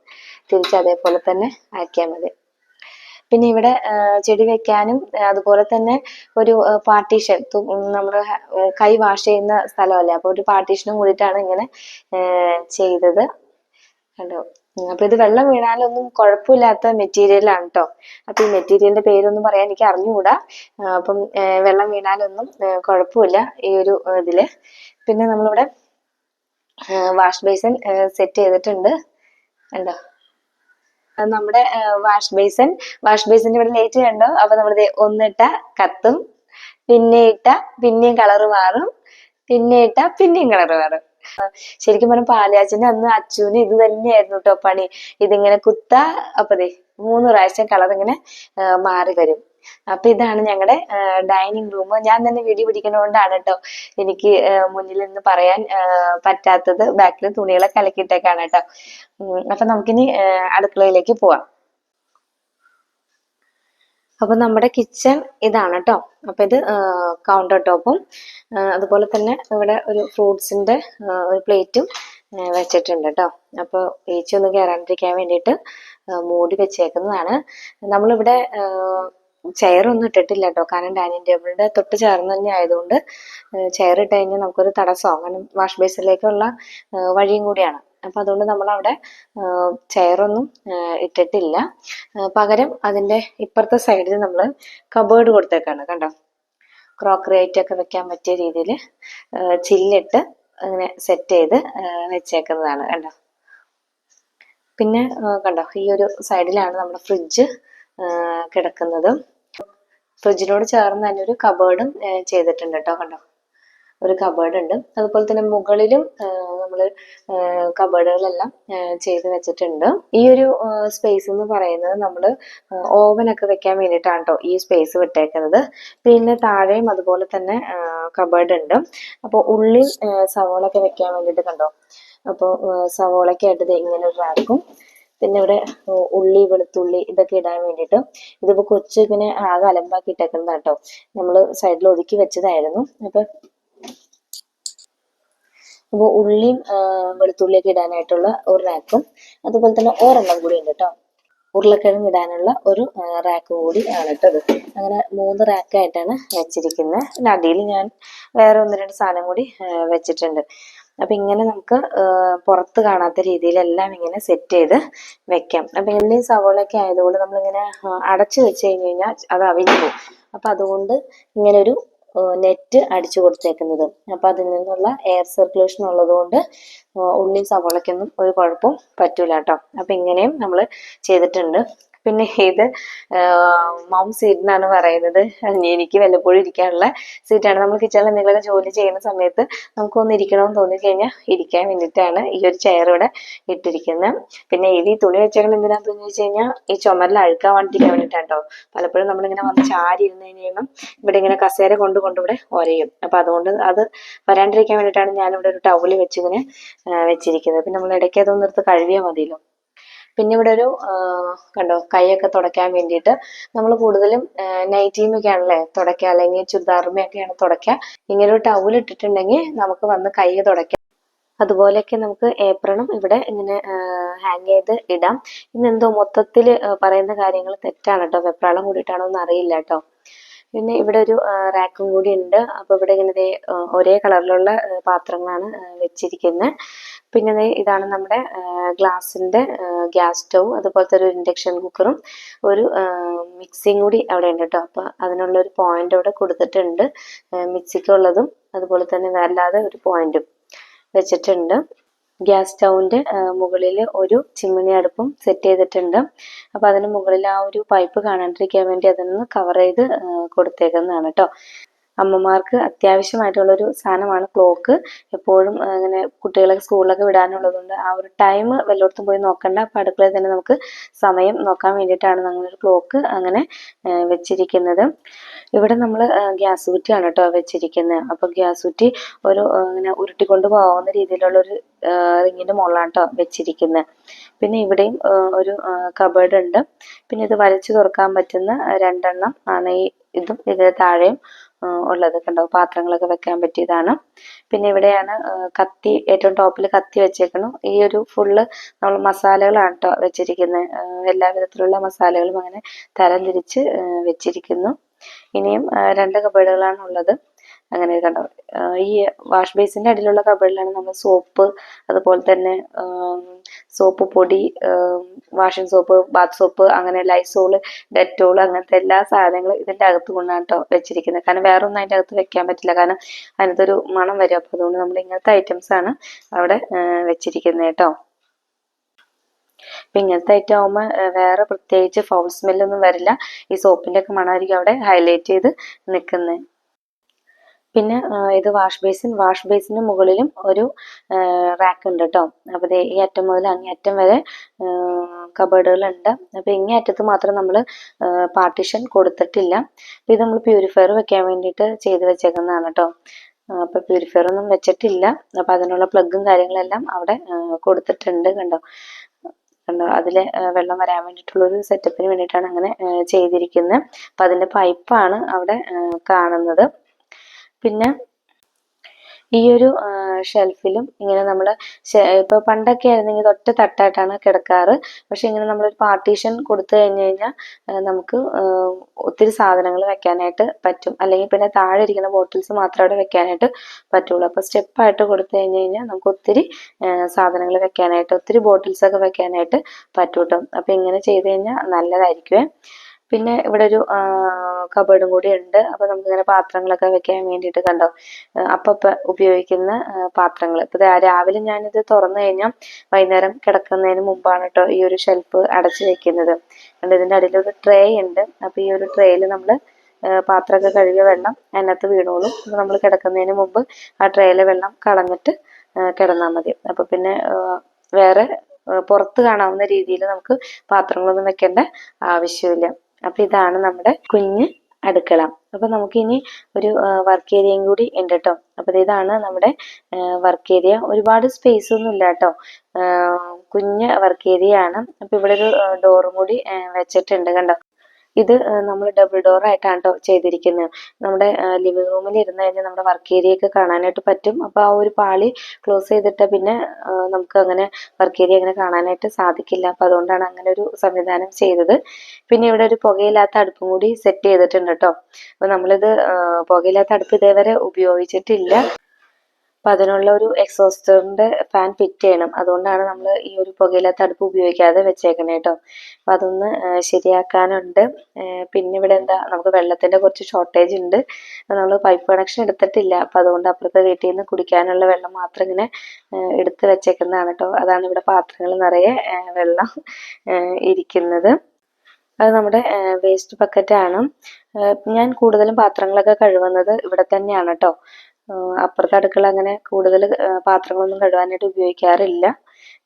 തിരിച്ചതേപോലെ തന്നെ ആക്കിയാൽ മതി. പിന്നെ ഇവിടെ ചെടി വെക്കാനും അതുപോലെ തന്നെ ഒരു പാർട്ടീഷൻ, നമ്മള് കൈ വാഷ് ചെയ്യുന്ന സ്ഥലമല്ലേ, അപ്പൊ ഒരു പാർട്ടീഷനും കൂടിയിട്ടാണ് ഇങ്ങനെ ചെയ്തത്. കണ്ടോ, അപ്പൊ ഇത് വെള്ളം വീണാലൊന്നും കുഴപ്പമില്ലാത്ത മെറ്റീരിയലാണ് കേട്ടോ. അപ്പൊ ഈ മെറ്റീരിയലിന്റെ പേരൊന്നും പറയാൻ എനിക്ക് അറിഞ്ഞുകൂടാ. അപ്പം വെള്ളം വീണാലൊന്നും കുഴപ്പമില്ല ഈ ഒരു ഇതില്. പിന്നെ നമ്മളിവിടെ വാഷ് ബേസിൻ സെറ്റ് ചെയ്തിട്ടുണ്ട്. കണ്ടോ, നമ്മുടെ വാഷ് ബേസിന്റെ ഇവിടെ ലൈറ്റ് കണ്ടോ. അപ്പൊ നമ്മളിത് ഒന്നിട്ട കത്തും, പിന്നെ ഇട്ട പിന്നെയും കളറ് മാറും, പിന്നെ ഇട്ട പിന്നെയും കളറ് മാറും. ശരിക്കും പറഞ്ഞ പാലാച്ചിന്റെ അന്ന് അച്ചുവിന് ഇത് തന്നെയായിരുന്നു കേട്ടോ പണി. ഇതിങ്ങനെ കുത്താ, അപ്പൊ 3 പ്രാവശ്യം കളർ ഇങ്ങനെ മാറി വരും. അപ്പൊ ഇതാണ് ഞങ്ങളുടെ ഡൈനിങ് റൂം. ഞാൻ തന്നെ വീഡിയോ പിടിക്കുന്നതുകൊണ്ടാണ് കേട്ടോ എനിക്ക് മുന്നിൽ നിന്ന് പറയാൻ പറ്റാത്തത്. ബാക്കിൽ തുണികളൊക്കെ അലക്കിയിട്ടേക്കാണ് കേട്ടോ. അപ്പൊ നമുക്കിനി അടുക്കളയിലേക്ക് പോവാം. അപ്പൊ നമ്മുടെ കിച്ചൺ ഇതാണ് കേട്ടോ. അപ്പൊ ഇത് കൗണ്ടർ ടോപ്പും അതുപോലെ തന്നെ ഇവിടെ ഒരു ഫ്രൂട്ട്സിന്റെ ഒരു പ്ലേറ്റും വെച്ചിട്ടുണ്ട് കേട്ടോ. അപ്പൊ ഈച്ചൊന്നും കയറാണ്ടിരിക്കാൻ വേണ്ടിയിട്ട് മൂടി വെച്ചേക്കുന്നതാണ്. നമ്മളിവിടെ ചെയറൊന്നും ഇട്ടിട്ടില്ല കേട്ടോ. കാരണം ഡൈനിങ് ടേബിളിന്റെ തൊട്ട് ചേർന്ന് തന്നെ ആയതുകൊണ്ട് ചെയർ ഇട്ട് കഴിഞ്ഞാൽ നമുക്കൊരു തടസ്സമാവും. കാരണം വാഷ് ബേസിലേക്കുള്ള വഴിയും കൂടിയാണ്. അപ്പൊ അതുകൊണ്ട് നമ്മളവിടെ ചെയറൊന്നും ഇട്ടിട്ടില്ല. പകരം അതിന്റെ ഇപ്പുറത്തെ സൈഡിൽ നമ്മൾ കബേർഡ് കൊടുത്തേക്കാണ്. കണ്ടോ, ക്രോക്കറി ഐറ്റം ഒക്കെ വെക്കാൻ പറ്റിയ രീതിയിൽ ചില്ലിട്ട് അങ്ങനെ സെറ്റ് ചെയ്ത് വെച്ചേക്കുന്നതാണ്. കണ്ടോ, പിന്നെ കണ്ടോ ഈ ഒരു സൈഡിലാണ് നമ്മുടെ ഫ്രിഡ്ജ് കിടക്കുന്നത്. ഫ്രിഡ്ജിനോട് ചേർന്ന് തന്നെ ഒരു കബേർഡും ചെയ്തിട്ടുണ്ട് കേട്ടോ. കണ്ടോ, ഒരു കബേർഡ് ഉണ്ട്. അതുപോലെ തന്നെ മുകളിലും നമ്മൾ കബേർഡുകളെല്ലാം ചെയ്ത് വെച്ചിട്ടുണ്ട്. ഈ ഒരു സ്പേസ് എന്ന് പറയുന്നത് നമ്മൾ ഓവനൊക്കെ വെക്കാൻ വേണ്ടിയിട്ടാണ് കേട്ടോ ഈ സ്പേസ് വിട്ടേക്കുന്നത്. പിന്നെ താഴെയും അതുപോലെ തന്നെ കബേർഡ് ഉണ്ട്. അപ്പോൾ ഉള്ളി സവോളൊക്കെ വെക്കാൻ വേണ്ടിയിട്ട് കണ്ടോ. അപ്പോൾ സവോളയ്ക്കായിട്ട് ഇങ്ങനെ ഒരു റാക്കും, പിന്നെ ഇവിടെ ഉള്ളി വെളുത്തുള്ളി ഇതൊക്കെ ഇടാൻ വേണ്ടിയിട്ട്. ഇതിപ്പോ കൊച്ചു ഇങ്ങനെ ആകെ അലമ്പാക്കി ഇട്ടേക്കുന്നതാണ് കേട്ടോ. നമ്മൾ സൈഡിൽ ഒതുക്കി വെച്ചതായിരുന്നു. അപ്പോൾ ഉള്ളിയും വെളുത്തുള്ളിയൊക്കെ ഇടാനായിട്ടുള്ള ഒരു റാക്കും അതുപോലെ തന്നെ ഒരെണ്ണം കൂടി ഉണ്ട് കേട്ടോ. ഉരുളക്കിഴങ്ങ് ഇടാനുള്ള ഒരു റാക്കും കൂടി ആണ് കേട്ടത്. അങ്ങനെ 3 റാക്കായിട്ടാണ് വെച്ചിരിക്കുന്നത്. പിന്നെ അടിയിൽ ഞാൻ വേറെ 1-2 സാധനം കൂടി വെച്ചിട്ടുണ്ട്. അപ്പൊ ഇങ്ങനെ നമുക്ക് പുറത്ത് കാണാത്ത രീതിയിലെല്ലാം ഇങ്ങനെ സെറ്റ് ചെയ്ത് വെക്കാം. അപ്പൊ ഉള്ളിയും സവോളയൊക്കെ ആയതുകൊണ്ട് നമ്മളിങ്ങനെ അടച്ചു വെച്ച് കഴിഞ്ഞാൽ അത് അവിഞ്ഞു പോകും. അപ്പൊ അതുകൊണ്ട് ഇങ്ങനെ ഒരു നെറ്റ് അടിച്ചു കൊടുത്തേക്കുന്നത്. അപ്പൊ അതിൽ നിന്നുള്ള എയർ സർക്കുലേഷൻ ഉള്ളത് കൊണ്ട് ഉള്ളിയും സവോളയ്ക്കൊന്നും ഒരു കുഴപ്പവും പറ്റൂല കേട്ടോ. അപ്പൊ ഇങ്ങനെയും നമ്മൾ ചെയ്തിട്ടുണ്ട്. പിന്നെ ഇത് മൗം സീറ്റ് എന്നാണ് പറയുന്നത്. എനിക്ക് വല്ലപ്പോഴും ഇരിക്കാനുള്ള സീറ്റാണ്. നമ്മൾ കിച്ചണിൽ എന്തെങ്കിലുമൊക്കെ ജോലി ചെയ്യുന്ന സമയത്ത് നമുക്കൊന്ന് ഇരിക്കണമെന്ന് തോന്നിക്കഴിഞ്ഞാൽ ഇരിക്കാൻ വേണ്ടിയിട്ടാണ് ഈ ഒരു ചെയർ ഇവിടെ ഇട്ടിരിക്കുന്നത്. പിന്നെ ഈ തുണി വെച്ചേക്കണം എന്തിനാന്ന് വെച്ച് കഴിഞ്ഞാൽ ഈ ചുമരിൽ അഴുക്കാവാണ്ടിരിക്കാൻ വേണ്ടിയിട്ടാണ് കേട്ടോ. പലപ്പോഴും നമ്മളിങ്ങനെ വന്ന് ചാരി ഇരുന്ന് കഴിയുമ്പം ഇവിടെ ഇങ്ങനെ കസേര ഇവിടെ ഒരയും. അപ്പൊ അതുകൊണ്ട് അത് വരാണ്ടിരിക്കാൻ വേണ്ടിയിട്ടാണ് ഞാനിവിടെ ഒരു ടവല് വെച്ചിങ്ങനെ വെച്ചിരിക്കുന്നത്. പിന്നെ നമ്മൾ ഇടയ്ക്ക് അതൊന്നും എടുത്ത് കഴുകിയാൽ മതിയല്ലോ. പിന്നെ ഇവിടെ ഒരു കണ്ടോ കൈയൊക്കെ തുടയ്ക്കാൻ വേണ്ടിയിട്ട് നമ്മൾ കൂടുതലും നൈറ്റീമൊക്കെ ആണല്ലേ തുടയ്ക്കുക, അല്ലെങ്കിൽ ചുരിദാറുമൊക്കെയാണ് തുടയ്ക്കുക. ഇങ്ങനെ ഒരു ടവൽ ഇട്ടിട്ടുണ്ടെങ്കിൽ നമുക്ക് വന്ന് കൈ തുടയ്ക്കാം. അതുപോലെയൊക്കെ നമുക്ക് ഏപ്രണും ഇവിടെ ഇങ്ങനെ ഹാങ് ചെയ്ത് ഇടാം. ഇന്നെന്തോ മൊത്തത്തിൽ പറയുന്ന കാര്യങ്ങൾ തെറ്റാണ് കേട്ടോ. വെപ്രാളം കൂടിയിട്ടാണോ എന്ന് അറിയില്ല കേട്ടോ. പിന്നെ ഇവിടെ ഒരു റാക്കും കൂടി ഉണ്ട്. അപ്പോൾ ഇവിടെ ഇങ്ങനെ ഒരേ കളറിലുള്ള പാത്രങ്ങളാണ് വെച്ചിരിക്കുന്നത്. പിന്നെ ഇതാണ് നമ്മുടെ ഗ്ലാസിൻ്റെ ഗ്യാസ് സ്റ്റൗ, അതുപോലത്തെ ഒരു ഇൻഡക്ഷൻ കുക്കറും ഒരു മിക്സിയും കൂടി അവിടെ ഉണ്ട് കേട്ടോ. അപ്പോൾ അതിനുള്ളൊരു പോയിന്റ് അവിടെ കൊടുത്തിട്ടുണ്ട്, മിക്സിക്കുള്ളതും അതുപോലെ തന്നെ അല്ലാതെ ഒരു പോയിന്റും വെച്ചിട്ടുണ്ട്. ഗ്യാസ് സ്റ്റൗവിൻ്റെ മുകളിൽ ഒരു ചിമ്മിണി അടുപ്പും സെറ്റ് ചെയ്തിട്ടുണ്ട്. അപ്പോൾ അതിന് മുകളിൽ ആ ഒരു പൈപ്പ് കാണാണ്ടിരിക്കാൻ വേണ്ടി അതൊന്ന് കവർ ചെയ്ത് കൊടുത്തേക്കുന്നതാണ് കേട്ടോ. അമ്മമാർക്ക് അത്യാവശ്യമായിട്ടുള്ളൊരു സാധനമാണ് ക്ലോക്ക്. എപ്പോഴും അങ്ങനെ കുട്ടികളെ സ്കൂളിലൊക്കെ വിടാനുള്ളതുകൊണ്ട് ആ ഒരു ടൈം വല്ലയിടത്തും പോയി നോക്കണ്ട. അപ്പോൾ അടുക്കളയിൽ തന്നെ നമുക്ക് സമയം നോക്കാൻ വേണ്ടിയിട്ടാണ് നമ്മളൊരു ക്ലോക്ക് അങ്ങനെ വെച്ചിരിക്കുന്നത്. ഇവിടെ നമ്മൾ ഗ്യാസ് കുറ്റിയാണ് കേട്ടോ വെച്ചിരിക്കുന്നത്. അപ്പോൾ ഗ്യാസ് കുറ്റി ഒരു ഇങ്ങനെ ഉരുട്ടിക്കൊണ്ട് പോകാവുന്ന രീതിയിലുള്ളൊരു റിങ്ങിൻ്റെ മുകളിലാണ് കേട്ടോ വെച്ചിരിക്കുന്നത്. പിന്നെ ഇവിടെയും ഒരു കബേർഡ് ഉണ്ട്. പിന്നെ ഇത് വലിച്ചു തുറക്കാൻ പറ്റുന്ന 2 ആണ് ഇതും ഇതിന് താഴെയും ഉള്ളത് കണ്ടോ. പാത്രങ്ങളൊക്കെ വെക്കാൻ പറ്റിയതാണ്. പിന്നെ ഇവിടെയാണ് കത്തി, ഏറ്റവും ടോപ്പിൽ കത്തി വെച്ചേക്കണം. ഈ ഒരു ഫുള്ള് നമ്മൾ മസാലകളാണ് കേട്ടോ വെച്ചിരിക്കുന്നത്. എല്ലാ വിധത്തിലുള്ള മസാലകളും അങ്ങനെ തരം തിരിച്ച് വെച്ചിരിക്കുന്നു. ഇനിയും 2 കബേർഡുകളാണ് ഉള്ളത്. അങ്ങനെ കണ്ടോ. ഈ വാഷ് ബേസിൻ്റെ അടിയിലുള്ള കബേർഡിലാണ് നമ്മൾ സോപ്പ്, അതുപോലെ തന്നെ സോപ്പ് പൊടി, വാഷിംഗ് സോപ്പ്, ബാത്ത് സോപ്പ്, അങ്ങനെ ലൈസോള്, ഡെറ്റോൾ, അങ്ങനത്തെ എല്ലാ സാധനങ്ങളും ഇതിൻ്റെ അകത്ത് കൊണ്ടാണ് കേട്ടോ വെച്ചിരിക്കുന്നത്. കാരണം വേറെ ഒന്നും അതിൻ്റെ അകത്ത് വെക്കാൻ പറ്റില്ല, കാരണം അതിനകത്തൊരു മണം വരും. അപ്പോൾ അതുകൊണ്ട് നമ്മൾ ഇങ്ങനത്തെ ഐറ്റംസ് ആണ് അവിടെ വെച്ചിരിക്കുന്നത് കേട്ടോ. അപ്പം ഇങ്ങനത്തെ ഐറ്റം ആകുമ്പോൾ വേറെ പ്രത്യേകിച്ച് ഫൗൾ സ്മെല്ലൊന്നും വരില്ല. ഈ സോപ്പിൻ്റെ ഒക്കെ മണമായിരിക്കും അവിടെ ഹൈലൈറ്റ് ചെയ്ത് നിൽക്കുന്നത്. പിന്നെ ഇത് വാഷ് ബേസിന് മുകളിലും ഒരു റാക്ക് ഉണ്ട് കേട്ടോ. അപ്പോൾ ഈ അറ്റം മുതൽ അങ്ങേ അറ്റം വരെ കബേർഡുകളുണ്ട്. അപ്പോൾ ഇങ്ങേ അറ്റത്ത് മാത്രം നമ്മൾ പാർട്ടീഷൻ കൊടുത്തിട്ടില്ല. അപ്പോൾ ഇത് നമ്മൾ പ്യൂരിഫയർ വെക്കാൻ വേണ്ടിയിട്ട് ചെയ്ത് വെച്ചേക്കുന്നതാണ് കേട്ടോ. അപ്പോൾ പ്യൂരിഫയർ ഒന്നും വെച്ചിട്ടില്ല. അപ്പോൾ അതിനുള്ള പ്ലഗും കാര്യങ്ങളെല്ലാം അവിടെ കൊടുത്തിട്ടുണ്ട് കണ്ടോ. അതിൽ വെള്ളം വരാൻ വേണ്ടിയിട്ടുള്ളൊരു സെറ്റപ്പിന് വേണ്ടിയിട്ടാണ് അങ്ങനെ ചെയ്തിരിക്കുന്നത്. അപ്പം അതിൻ്റെ പൈപ്പാണ് അവിടെ കാണുന്നത്. പിന്നെ ഈ ഒരു ഷെൽഫിലും ഇങ്ങനെ നമ്മൾ ഇപ്പോൾ പണ്ടൊക്കെ ആയിരുന്നെങ്കിൽ ഒറ്റ തട്ടായിട്ടാണ് കിടക്കാറ്. പക്ഷെ ഇങ്ങനെ നമ്മളൊരു പാർട്ടീഷൻ കൊടുത്തു കഴിഞ്ഞ് കഴിഞ്ഞാൽ നമുക്ക് ഒത്തിരി സാധനങ്ങൾ വെക്കാനായിട്ട് പറ്റും. അല്ലെങ്കിൽ പിന്നെ താഴെ ഇരിക്കുന്ന ബോട്ടിൽസ് മാത്രം അവിടെ വെക്കാനായിട്ട് പറ്റുള്ളൂ. അപ്പോൾ സ്റ്റെപ്പായിട്ട് കൊടുത്തു കഴിഞ്ഞ് കഴിഞ്ഞാൽ നമുക്ക് ഒത്തിരി സാധനങ്ങൾ വെക്കാനായിട്ട്, ഒത്തിരി ബോട്ടിൽസൊക്കെ വെക്കാനായിട്ട് പറ്റും കേട്ടോ. അപ്പോൾ ഇങ്ങനെ ചെയ്ത് കഴിഞ്ഞാൽ നല്ലതായിരിക്കുമേ. പിന്നെ ഇവിടെ ഒരു കബേർഡും കൂടി ഉണ്ട്. അപ്പോൾ നമുക്കിങ്ങനെ പാത്രങ്ങളൊക്കെ വെക്കാൻ വേണ്ടിയിട്ട് കണ്ടോ, അപ്പം ഉപയോഗിക്കുന്ന പാത്രങ്ങൾ. ഇപ്പോൾ രാവിലെ ഞാനിത് തുറന്നു കഴിഞ്ഞാൽ വൈകുന്നേരം കിടക്കുന്നതിന് മുമ്പാണ് കേട്ടോ ഈ ഒരു ഷെൽഫ് അടച്ചു വെക്കുന്നത്. കണ്ടോ, ഇതിൻ്റെ അടിയിലൊരു ട്രേ ഉണ്ട്. അപ്പോൾ ഈ ഒരു ട്രേയിൽ നമ്മൾ പാത്രമൊക്കെ കഴുകിയ വെള്ളം അതിനകത്ത് വീണോളും. അപ്പോൾ നമ്മൾ കിടക്കുന്നതിന് മുമ്പ് ആ ട്രേയിലെ വെള്ളം കളഞ്ഞിട്ട് കിടന്നാൽ മതി. അപ്പോൾ പിന്നെ വേറെ പുറത്ത് കാണാവുന്ന രീതിയിൽ നമുക്ക് പാത്രങ്ങളൊന്നും വെക്കേണ്ട ആവശ്യമില്ല. അപ്പം ഇതാണ് നമ്മുടെ കുഞ്ഞ് അടുക്കള. അപ്പം നമുക്കിനി ഒരു വർക്ക് ഏരിയയും കൂടി ഉണ്ട് കേട്ടോ. അപ്പം ഇതാണ് നമ്മുടെ വർക്ക് ഏരിയ. ഒരുപാട് സ്പേസ് ഒന്നും ഇല്ല കേട്ടോ, കുഞ്ഞ് വർക്ക് ഏരിയ ആണ്. അപ്പം ഇവിടെ ഒരു ഡോറും കൂടി വെച്ചിട്ടുണ്ട് കണ്ടോ. ഇത് നമ്മൾ ഡബിൾ ഡോർ ആയിട്ടാണ് കേട്ടോ ചെയ്തിരിക്കുന്നത്. നമ്മുടെ ലിവിംഗ് റൂമിൽ ഇരുന്ന് കഴിഞ്ഞാൽ നമ്മുടെ വർക്ക് ഏരിയ ഒക്കെ കാണാനായിട്ട് പറ്റും. അപ്പോൾ ആ ഒരു പാളി ക്ലോസ് ചെയ്തിട്ട് പിന്നെ നമുക്ക് അങ്ങനെ വർക്ക് ഏരിയ അങ്ങനെ കാണാനായിട്ട് സാധിക്കില്ല. അപ്പോൾ അതുകൊണ്ടാണ് അങ്ങനെ ഒരു സംവിധാനം ചെയ്തത്. പിന്നെ ഇവിടെ ഒരു പുകയില്ലാത്ത അടുപ്പും കൂടി സെറ്റ് ചെയ്തിട്ടുണ്ട് കേട്ടോ. അപ്പോൾ നമ്മളിത് പുകയില്ലാത്ത അടുപ്പ് ഇതേവരെ ഉപയോഗിച്ചിട്ടില്ല. അപ്പം അതിനുള്ള ഒരു എക്സോസ്റ്ററിൻ്റെ ഫാൻ ഫിറ്റ് ചെയ്യണം. അതുകൊണ്ടാണ് നമ്മൾ ഈ ഒരു പുകയില്ലാത്ത അടുപ്പ് ഉപയോഗിക്കാതെ വെച്ചേക്കണേ കേട്ടോ. അപ്പം അതൊന്ന് ശരിയാക്കാനുണ്ട്. പിന്നെ ഇവിടെ എന്താ, നമുക്ക് വെള്ളത്തിൻ്റെ കുറച്ച് ഷോർട്ടേജ് ഉണ്ട്. നമ്മൾ പൈപ്പ് കണക്ഷൻ എടുത്തിട്ടില്ല. അപ്പം അതുകൊണ്ട് അപ്പുറത്തെ വീട്ടിൽ നിന്ന് കുടിക്കാനുള്ള വെള്ളം മാത്രം ഇങ്ങനെ എടുത്ത് വെച്ചേക്കുന്നതാണ് കേട്ടോ. അതാണ് ഇവിടെ പാത്രങ്ങൾ നിറയെ വെള്ളം ഇരിക്കുന്നത്. അത് നമ്മുടെ വേസ്റ്റ് ബക്കറ്റാണ്. ഞാൻ കൂടുതലും പാത്രങ്ങളൊക്കെ കഴുകുന്നത് ഇവിടെ തന്നെയാണ് കേട്ടോ. അപ്പുറത്തെ അടുക്കള അങ്ങനെ കൂടുതൽ പാത്രങ്ങളൊന്നും കഴുകാനായിട്ട് ഉപയോഗിക്കാറില്ല.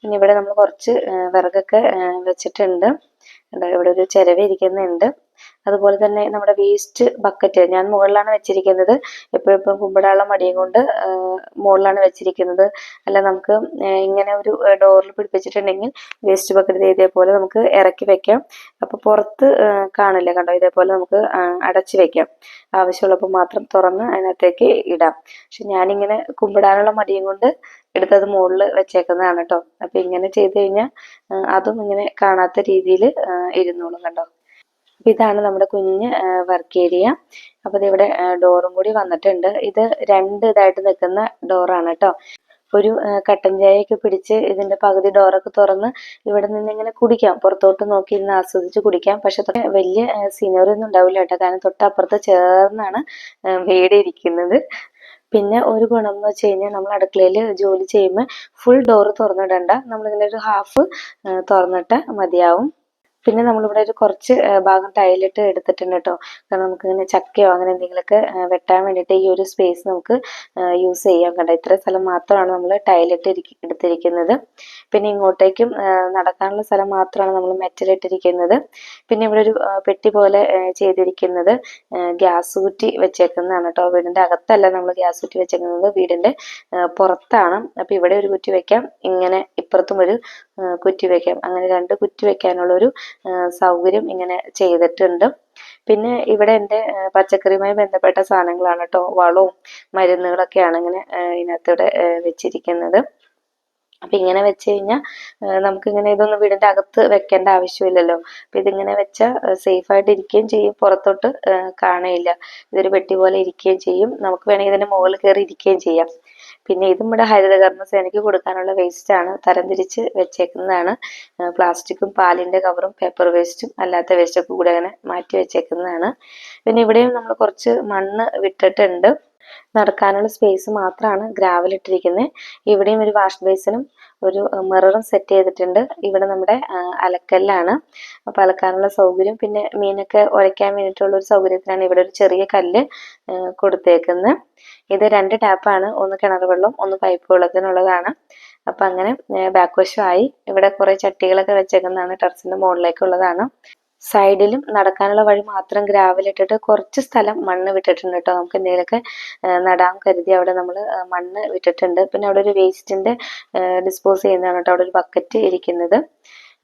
പിന്നെ ഇവിടെ നമ്മൾ കുറച്ച് വിറകൊക്കെ വെച്ചിട്ടുണ്ട്. ഇവിടെ ഒരു ചിരവ ഇരിക്കുന്നുണ്ട്. അതുപോലെ തന്നെ നമ്മുടെ വേസ്റ്റ് ബക്കറ്റ് ഞാൻ മുകളിലാണ് വെച്ചിരിക്കുന്നത്. എപ്പോഴും കുമ്പിടാനുള്ള മടിയും കൊണ്ട് മുകളിലാണ് വെച്ചിരിക്കുന്നത്. അല്ല നമുക്ക് ഇങ്ങനെ ഒരു ഡോറിൽ പിടിപ്പിച്ചിട്ടുണ്ടെങ്കിൽ വേസ്റ്റ് ബക്കറ്റ് ഇതേപോലെ നമുക്ക് ഇറക്കി വെക്കാം. അപ്പോൾ പുറത്ത് കാണില്ല കണ്ടോ. ഇതേപോലെ നമുക്ക് അടച്ചു വെക്കാം. ആവശ്യമുള്ളപ്പോൾ മാത്രം തുറന്ന് അതിനകത്തേക്ക് ഇടാം. പക്ഷെ ഞാനിങ്ങനെ കുമ്പിടാനുള്ള മടിയും കൊണ്ട് എടുത്തത് മുകളിൽ വെച്ചേക്കുന്നതാണ് കേട്ടോ. അപ്പം ഇങ്ങനെ ചെയ്ത് കഴിഞ്ഞാൽ അതും ഇങ്ങനെ കാണാത്ത രീതിയിൽ ഇരുന്നോളും കണ്ടോ. അപ്പൊ ഇതാണ് നമ്മുടെ കുഞ്ഞ് വർക്ക് ഏരിയ. അപ്പൊ ഇത് ഇവിടെ ഡോറും കൂടി വന്നിട്ടുണ്ട്. ഇത് 2 ഇതായിട്ട് നിൽക്കുന്ന ഡോറാണ് കേട്ടോ. ഒരു കട്ടൻ ചായയൊക്കെ പിടിച്ച് ഇതിന്റെ പകുതി ഡോറൊക്കെ തുറന്ന് ഇവിടെ നിന്ന് ഇങ്ങനെ കുടിക്കാം, പുറത്തോട്ട് നോക്കി ഇരുന്ന് ആസ്വദിച്ച് കുടിക്കാം. പക്ഷെ വലിയ സീനറി ഒന്നും ഉണ്ടാവില്ല കേട്ടോ, കാരണം തൊട്ടപ്പുറത്ത് ചേർന്നാണ് വീട് ഇരിക്കുന്നത്. പിന്നെ ഒരു ഗുണം എന്ന് വെച്ച് കഴിഞ്ഞാൽ നമ്മൾ അടുക്കളയിൽ ജോലി ചെയ്യുമ്പോൾ ഫുൾ ഡോറ് തുറന്നിടണ്ട, നമ്മളിങ്ങനെ ഒരു ഹാഫ് തുറന്നിട്ട് മതിയാവും. പിന്നെ നമ്മളിവിടെ ഒരു കുറച്ച് ഭാഗം ടൈലിട്ട് എടുത്തിട്ടുണ്ട് കേട്ടോ, കാരണം നമുക്കിങ്ങനെ ചക്കയോ അങ്ങനെ എന്തെങ്കിലുമൊക്കെ വെട്ടാൻ വേണ്ടിയിട്ട് ഈ ഒരു സ്പേസ് നമുക്ക് യൂസ് ചെയ്യാൻ. കണ്ട ഇത്ര സ്ഥലം മാത്രമാണ് നമ്മൾ ടൈലിട്ട് എടുത്തിരിക്കുന്നത്. പിന്നെ ഇങ്ങോട്ടേക്കും നടക്കാനുള്ള സ്ഥലം മാത്രമാണ് നമ്മൾ മെറ്റലിട്ടിരിക്കുന്നത്. പിന്നെ ഇവിടെ ഒരു പെട്ടി പോലെ ചെയ്തിരിക്കുന്നത് ഗ്യാസ് കുറ്റി വെച്ചേക്കുന്നതാണ് കേട്ടോ. വീടിന്റെ അകത്തല്ല നമ്മൾ ഗ്യാസ് കുറ്റി വെച്ചേക്കുന്നത്, വീടിന്റെ പുറത്താണ്. അപ്പൊ ഇവിടെ ഒരു കുറ്റി വെക്കാം, ഇങ്ങനെ ഇപ്പുറത്തും ഒരു കുറ്റി വെക്കാം. അങ്ങനെ 2 കുറ്റി വെക്കാനുള്ള ഒരു സൗകര്യം ഇങ്ങനെ ചെയ്തിട്ടുണ്ട്. പിന്നെ ഇവിടെ എൻ്റെ പച്ചക്കറിയുമായി ബന്ധപ്പെട്ട സാധനങ്ങളാണ് കേട്ടോ, വളവും മരുന്നുകളൊക്കെയാണ് ഇങ്ങനെ ഇതിനകത്തൂടെ വെച്ചിരിക്കുന്നത്. അപ്പൊ ഇങ്ങനെ വെച്ച് കഴിഞ്ഞാൽ നമുക്കിങ്ങനെ ഇതൊന്നും വീടിന്റെ അകത്ത് വെക്കേണ്ട ആവശ്യമില്ലല്ലോ. അപ്പൊ ഇതിങ്ങനെ വെച്ചാൽ സേഫ് ആയിട്ട് ഇരിക്കുകയും ചെയ്യും, പുറത്തോട്ട് കാണയില്ല. ഇതൊരു പെട്ടി പോലെ ഇരിക്കുകയും ചെയ്യും, നമുക്ക് വേണമെങ്കിൽ ഇതിന്റെ മുകളിൽ കയറി ഇരിക്കുകയും ചെയ്യാം. പിന്നെ ഇതും ഇവിടെ ഹരിതകർമ്മ സേനയ്ക്ക് കൊടുക്കാനുള്ള വേസ്റ്റ് ആണ്, തരംതിരിച്ച് വെച്ചേക്കുന്നതാണ്. പ്ലാസ്റ്റിക്കും പാലിന്റെ കവറും പേപ്പർ വേസ്റ്റും അല്ലാത്ത വേസ്റ്റൊക്കെ കൂടെ അങ്ങനെ മാറ്റി വെച്ചേക്കുന്നതാണ്. പിന്നെ ഇവിടെയും നമ്മൾ കുറച്ച് മണ്ണ് വിട്ടിട്ടുണ്ട്, നടക്കാനുള്ള സ്പേസ് മാത്രമാണ് ഗ്രാവൽ ഇട്ടിരിക്കുന്നത്. ഇവിടെയും ഒരു വാഷ് ബേസിനും ഒരു മിററും സെറ്റ് ചെയ്തിട്ടുണ്ട്. ഇവിടെ നമ്മുടെ അലക്കല്ലാണ്, അപ്പൊ അലക്കാനുള്ള സൗകര്യം, പിന്നെ മീനൊക്കെ ഉരയ്ക്കാൻ വേണ്ടിയിട്ടുള്ള ഒരു സൗകര്യത്തിനാണ് ഇവിടെ ഒരു ചെറിയ കല്ല് കൊടുത്തേക്കുന്നത്. ഇത് 2 ടാപ്പാണ്, ഒന്ന് കിണർ വെള്ളം ഒന്ന് പൈപ്പ് വെള്ളത്തിനുള്ളതാണ്. അപ്പൊ അങ്ങനെ ബാക്ക് വശമായി ഇവിടെ കുറെ ചട്ടികളൊക്കെ വെച്ചേക്കുന്നതാണ്, ടെറസിന്റെ മുകളിലേക്കുള്ളതാണ്. സൈഡിലും നടക്കാനുള്ള വഴി മാത്രം ഗ്രാവൽ ഇട്ടിട്ട് കുറച്ച് സ്ഥലം മണ്ണ് വിട്ടിട്ടുണ്ട് കേട്ടോ, നമുക്ക് എന്തെങ്കിലുമൊക്കെ നടാൻ കരുതി അവിടെ നമ്മൾ മണ്ണ് വിട്ടിട്ടുണ്ട്. പിന്നെ അവിടെ ഒരു വേസ്റ്റിന്റെ ഡിസ്പോസ് ചെയ്യുന്നതാണ് കേട്ടോ, അവിടെ ഒരു ബക്കറ്റ് ഇരിക്കുന്നത്.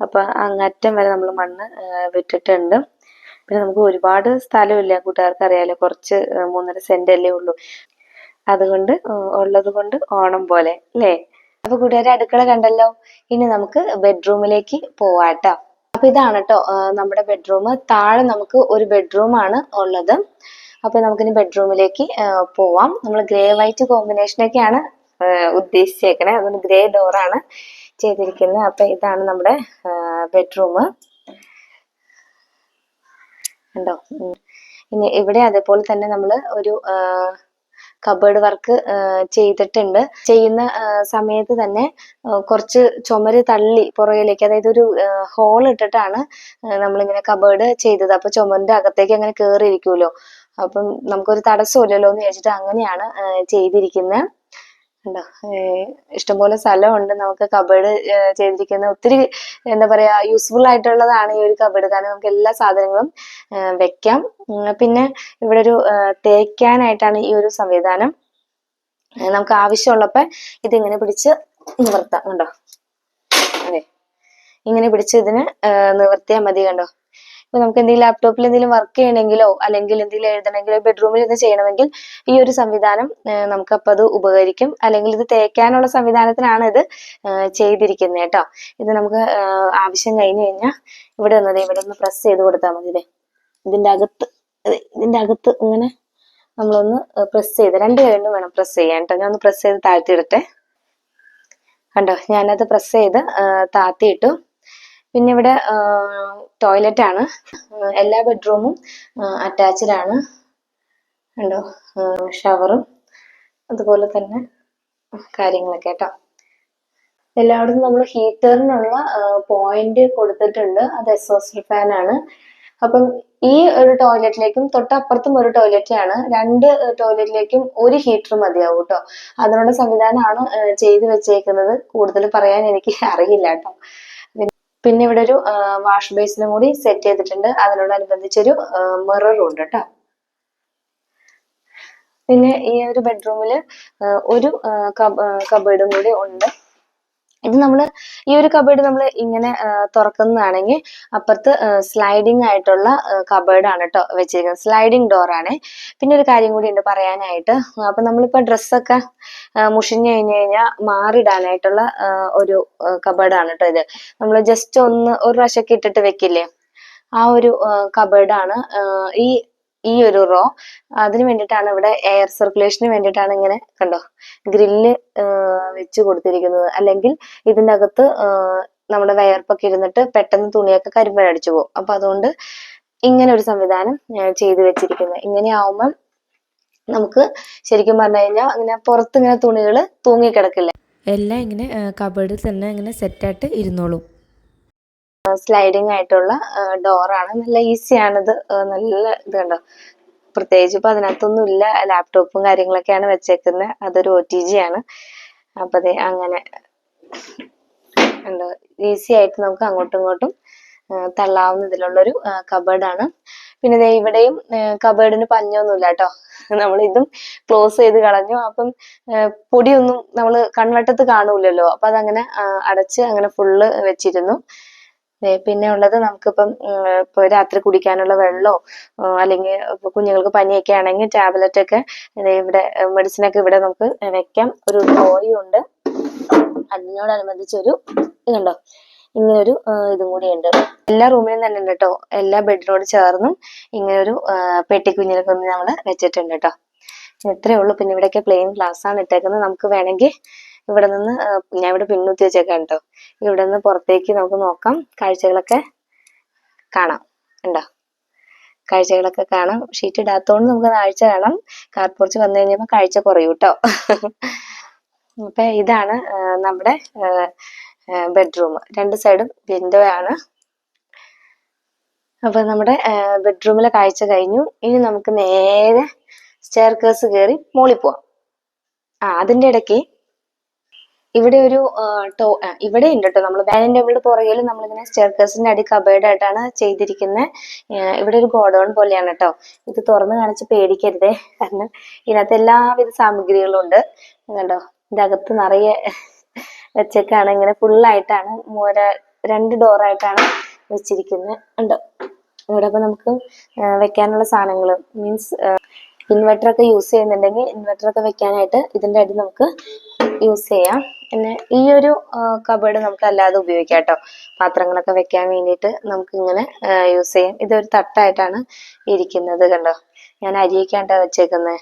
അപ്പൊ അങ്ങറ്റം വരെ നമ്മൾ മണ്ണ് വിട്ടിട്ടുണ്ട്. പിന്നെ നമുക്ക് ഒരുപാട് സ്ഥലമില്ല, കൂട്ടുകാർക്ക് അറിയാലോ, കുറച്ച് 3.5 സെന്റ് അല്ലേ ഉള്ളൂ. അതുകൊണ്ട് ഉള്ളത് കൊണ്ട് ഓണം പോലെ അല്ലേ. അപ്പൊ കൂട്ടുകാരെ അടുക്കള കണ്ടല്ലോ, ഇനി നമുക്ക് ബെഡ്റൂമിലേക്ക് പോവാട്ടോ. അപ്പൊ ഇതാണ് കേട്ടോ നമ്മുടെ ബെഡ്റൂം. താഴെ നമുക്ക് ഒരു ബെഡ്റൂം ആണ് ഉള്ളത്. അപ്പൊ നമുക്കിനി ബെഡ്റൂമിലേക്ക് പോവാം. നമ്മൾ ഗ്രേ വൈറ്റ് കോമ്പിനേഷനൊക്കെയാണ് ഉദ്ദേശിച്ചേക്കണേ, അതുകൊണ്ട് ഗ്രേ ഡോറാണ് ചെയ്തിരിക്കുന്നത്. അപ്പൊ ഇതാണ് നമ്മുടെ ബെഡ്റൂം ഉണ്ടോ. ഇനി ഇവിടെ അതേപോലെ തന്നെ നമ്മൾ ഒരു കബേർഡ് വർക്ക് ചെയ്തിട്ടുണ്ട്. ചെയ്യുന്ന സമയത്ത് തന്നെ കുറച്ച് ചുമര് തള്ളി പുറകിലേക്ക്, അതായത് ഒരു ഹോൾ ഇട്ടിട്ടാണ് നമ്മളിങ്ങനെ കബേർഡ് ചെയ്തത്. അപ്പൊ ചുമരിന്റെ അകത്തേക്ക് അങ്ങനെ കയറിയിരിക്കുമല്ലോ, അപ്പം നമുക്കൊരു തടസ്സമില്ലല്ലോ എന്ന് വിചാരിച്ചിട്ട് അങ്ങനെയാണ് ചെയ്തിരിക്കുന്നത്. ഉണ്ടോ, ഇഷ്ടംപോലെ സ്ഥലമുണ്ട് നമുക്ക് കബേർഡ് ചെയ്തിരിക്കുന്ന. ഒത്തിരി എന്താ പറയാ യൂസ്ഫുൾ ആയിട്ടുള്ളതാണ് ഈ ഒരു കബേർഡ്, കാരണം നമുക്ക് എല്ലാ സാധനങ്ങളും വെക്കാം. പിന്നെ ഇവിടെ ഒരു തേക്കാനായിട്ടാണ് ഈ ഒരു സംവിധാനം. നമുക്ക് ആവശ്യമുള്ളപ്പോ ഇതിങ്ങനെ പിടിച്ച് നിവർത്താം. കണ്ടോ, അതെ, ഇങ്ങനെ പിടിച്ച് ഇതിന് നിവർത്തിയാൽ മതി. കണ്ടോ, ഇപ്പൊ നമുക്ക് എന്തെങ്കിലും ലാപ്ടോപ്പിൽ എന്തെങ്കിലും വർക്ക് ചെയ്യണമെങ്കിലോ അല്ലെങ്കിൽ എന്തെങ്കിലും എഴുതണമെങ്കിലോ ബെഡ്റൂമിൽ ഇത് ചെയ്യണമെങ്കിൽ ഈ ഒരു സംവിധാനം നമുക്കപ്പോൾ അത് ഉപകരിക്കും. അല്ലെങ്കിൽ ഇത് തേക്കാനുള്ള സംവിധാനത്തിനാണ് ഇത് ചെയ്തിരിക്കുന്നത് കേട്ടോ. ഇത് നമുക്ക് ആവശ്യം കഴിഞ്ഞു കഴിഞ്ഞാൽ ഇവിടെ ഒന്ന് പ്രസ് ചെയ്ത് കൊടുത്താൽ മതി. ഇതിന്റെ അകത്ത് ഇങ്ങനെ നമ്മളൊന്ന് പ്രസ് ചെയ്ത് 2 കൈകൊണ്ടും വേണം പ്രസ് ചെയ്യാൻ കേട്ടോ. ഞാൻ ഒന്ന് പ്രസ് ചെയ്ത് താഴ്ത്തിയിടട്ടെ. കണ്ടോ, ഞാനത് പ്രസ് ചെയ്ത് താഴ്ത്തിയിട്ടു. പിന്നെ ഇവിടെ ടോയ്ലറ്റ് ആണ്, എല്ലാ ബെഡ്റൂമും അറ്റാച്ച്ഡ് ആണ്. കണ്ടോ, ഷവറും അതുപോലെ തന്നെ കാര്യങ്ങളൊക്കെ കേട്ടോ. എല്ലായിടത്തും നമ്മൾ ഹീറ്ററിനുള്ള പോയിന്റ് കൊടുത്തിട്ടുണ്ട്, അത് എക്സോസ്റ്റ് ഫാൻ ആണ്. അപ്പം ഈ ഒരു ടോയ്ലറ്റിലേക്കും തൊട്ടപ്പുറത്തും ഒരു ടോയ്ലറ്റ് ആണ്, 2 ടോയ്ലറ്റിലേക്കും ഒരു ഹീറ്റർ മതിയാവും കേട്ടോ. അതിനുള്ള സംവിധാനമാണ് ചെയ്തു വെച്ചേക്കുന്നത്. കൂടുതൽ പറയാൻ എനിക്ക് അറിയില്ല കേട്ടോ. പിന്നെ ഇവിടെ ഒരു വാഷ് ബേസിനും കൂടി സെറ്റ് ചെയ്തിട്ടുണ്ട്, അതിനോടനുബന്ധിച്ചൊരു മിററും ഉണ്ട് കേട്ടോ. പിന്നെ ഈ ഒരു ബെഡ്റൂമില് ഒരു കബേർഡും കൂടി ഉണ്ട്. ഇത് ഈ ഒരു കബേർഡ് നമ്മൾ ഇങ്ങനെ തുറക്കുന്നതാണെങ്കിൽ അപ്പുറത്ത് സ്ലൈഡിങ് ആയിട്ടുള്ള കബേർഡ് ആണ് കേട്ടോ വെച്ചിരിക്കുന്നത്, സ്ലൈഡിങ് ഡോർ ആണ്. പിന്നെ ഒരു കാര്യം കൂടി ഉണ്ട് പറയാനായിട്ട്. അപ്പൊ നമ്മളിപ്പോ ഡ്രസ്സൊക്കെ മുഷിഞ്ഞു കഴിഞ്ഞാൽ മാറിയിടാനായിട്ടുള്ള ഒരു കബേർഡ് ആണ് കേട്ടോ ഇത്. നമ്മൾ ജസ്റ്റ് ഒരു പ്രാവശ്യമൊക്കെ ഇട്ടിട്ട് വെക്കില്ലേ, ആ ഒരു കബേർഡാണ് ഈ ഈ ഒരു റോ. അതിന് വേണ്ടിയിട്ടാണ് ഇവിടെ എയർ സർക്കുലേഷന് വേണ്ടിയിട്ടാണ് ഇങ്ങനെ കണ്ടോ ഗ്രില്ല് വെച്ച് കൊടുത്തിരിക്കുന്നത്. അല്ലെങ്കിൽ ഇതിൻ്റെ അകത്ത് നമ്മുടെ വയർപ്പൊക്കെ ഇരുന്നിട്ട് പെട്ടെന്ന് തുണിയൊക്കെ കരിമ്പനടിച്ചു പോകും. അപ്പൊ അതുകൊണ്ട് ഇങ്ങനെ ഒരു സംവിധാനം ചെയ്തു വെച്ചിരിക്കുന്നത്. ഇങ്ങനെ ആവുമ്പം നമുക്ക് ശരിക്കും പറഞ്ഞു കഴിഞ്ഞാൽ ഇങ്ങനെ പുറത്ത് ഇങ്ങനെ തുണികൾ തൂങ്ങിക്കിടക്കില്ല, എല്ലാം ഇങ്ങനെ കബേർഡിൽ തന്നെ ഇങ്ങനെ സെറ്റായിട്ട് ഇരുന്നോളും. സ്ലൈഡിങ് ആയിട്ടുള്ള ഡോറാണ്. നല്ല ഈസിയാണിത്. നല്ല ഇത് കണ്ടോ, പ്രത്യേകിച്ച് ഇപ്പൊ അതിനകത്തൊന്നും ഇല്ല, ലാപ്ടോപ്പും കാര്യങ്ങളൊക്കെയാണ് വെച്ചേക്കുന്നത്. അതൊരു OTG ആണ്. അപ്പൊ അതെ അങ്ങനെ ഉണ്ട്, ഈസി ആയിട്ട് നമുക്ക് അങ്ങോട്ടും ഇങ്ങോട്ടും തള്ളാവുന്ന ഇതിലുള്ളൊരു കബേർഡാണ്. പിന്നെ ദേ ഇവിടെയും കബേർഡിന് പഞ്ഞൊന്നുമില്ല കേട്ടോ. നമ്മൾ ഇതും ക്ലോസ് ചെയ്ത് കളഞ്ഞു. അപ്പം പൊടിയൊന്നും നമ്മൾ കൺവട്ടത്ത് കാണൂലല്ലോ, അപ്പൊ അതങ്ങനെ അടച്ച് അങ്ങനെ ഫുള്ള് വെച്ചിരുന്നു. പിന്നെ ഉള്ളത് നമുക്കിപ്പം ഇപ്പൊ രാത്രി കുടിക്കാനുള്ള വെള്ളമോ അല്ലെങ്കിൽ ഇപ്പൊ കുഞ്ഞുങ്ങൾക്ക് പനിയൊക്കെ ആണെങ്കിൽ ടാബ്ലറ്റ് ഒക്കെ ഇവിടെ മെഡിസിനൊക്കെ ഇവിടെ നമുക്ക് വെക്കാം. ഒരു ട്രോയും ഉണ്ട്. അതിനോടനുബന്ധിച്ചൊരു ഇതുണ്ടോ, ഇങ്ങനൊരു ഇതും കൂടി ഉണ്ട്. എല്ലാ റൂമിലും തന്നെ ഉണ്ട് കേട്ടോ. എല്ലാ ബെഡിനോട് ചേർന്നും ഇങ്ങനൊരു പെട്ടിക്കുഞ്ഞിനൊക്കെ ഒന്ന് നമ്മൾ വെച്ചിട്ടുണ്ട് കേട്ടോ. ഇത്രയേ ഉള്ളൂ. പിന്നെ ഇവിടെയൊക്കെ പ്ലെയിൻ ഗ്ലാസ് ആണ് ഇട്ടേക്കുന്നത്. നമുക്ക് വേണമെങ്കിൽ ഇവിടെ നിന്ന് ഞാൻ ഇവിടെ പിന്നുത്തി വെച്ചേക്കാം കേട്ടോ. ഇവിടെ നിന്ന് പുറത്തേക്ക് നമുക്ക് നോക്കാം, കാഴ്ചകളൊക്കെ കാണാം. ഉണ്ടോ, കാഴ്ചകളൊക്കെ കാണാം. ഷീറ്റ് ഇടാത്തോണ്ട് നമുക്ക് കാഴ്ച കാണാം. കാർ പോർച്ച് വന്നു കഴിഞ്ഞപ്പോൾ കാഴ്ച കുറയും കേട്ടോ. അപ്പൊ ഇതാണ് നമ്മുടെ ബെഡ്റൂം. രണ്ട് സൈഡും വിൻഡോ ആണ്. അപ്പൊ നമ്മുടെ ബെഡ്റൂമിലെ കാഴ്ച കഴിഞ്ഞു. ഇനി നമുക്ക് നേരെ സ്റ്റെയർകേസ് കയറി മോളിൽ പോവാം. അതിന്റെ ഇടയ്ക്ക് ഇവിടെ ഒരു ഇവിടെ ഉണ്ട് കേട്ടോ. നമ്മൾ ഡൈനിങ് ടേബിളിന്റെ പുറകിൽ നമ്മളിങ്ങനെ സ്റ്റെയർകേസിന്റെ അടി കബേർഡായിട്ടാണ് ചെയ്തിരിക്കുന്നത്. ഇവിടെ ഒരു ഗോഡൗൺ പോലെയാണ് കേട്ടോ. ഇത് തുറന്ന് കാണിച്ച് പേടിക്കരുതേ, കാരണം ഇതിനകത്ത് എല്ലാവിധ സാമഗ്രികളും ഉണ്ട്. കണ്ടോ, ഇതിനകത്ത് നിറയെ വെച്ചേക്കാണ്. ഇങ്ങനെ ഫുള്ളായിട്ടാണ് 2 ഡോറായിട്ടാണ് വെച്ചിരിക്കുന്നത്. ഉണ്ട് ഇവിടെ. അപ്പൊ നമുക്ക് വെക്കാനുള്ള സാധനങ്ങൾ മീൻസ് ഇൻവെർട്ടർ ഒക്കെ യൂസ് ചെയ്യുന്നുണ്ടെങ്കിൽ ഇൻവെർട്ടർ ഒക്കെ വെക്കാനായിട്ട് ഇതിന്റെ അടി നമുക്ക് യൂസ് ചെയ്യാം. പിന്നെ ഈ ഒരു കബേർഡ് നമുക്ക് അല്ലാതെ ഉപയോഗിക്കാം കേട്ടോ. പാത്രങ്ങളൊക്കെ വെക്കാൻ വേണ്ടിയിട്ട് നമുക്ക് ഇങ്ങനെ യൂസ് ചെയ്യാം. ഇതൊരു തട്ടായിട്ടാണ് ഇരിക്കുന്നത്. കണ്ടോ, ഞാൻ അരിയൊക്കെയാണ്ടാ വെച്ചേക്കുന്നത്.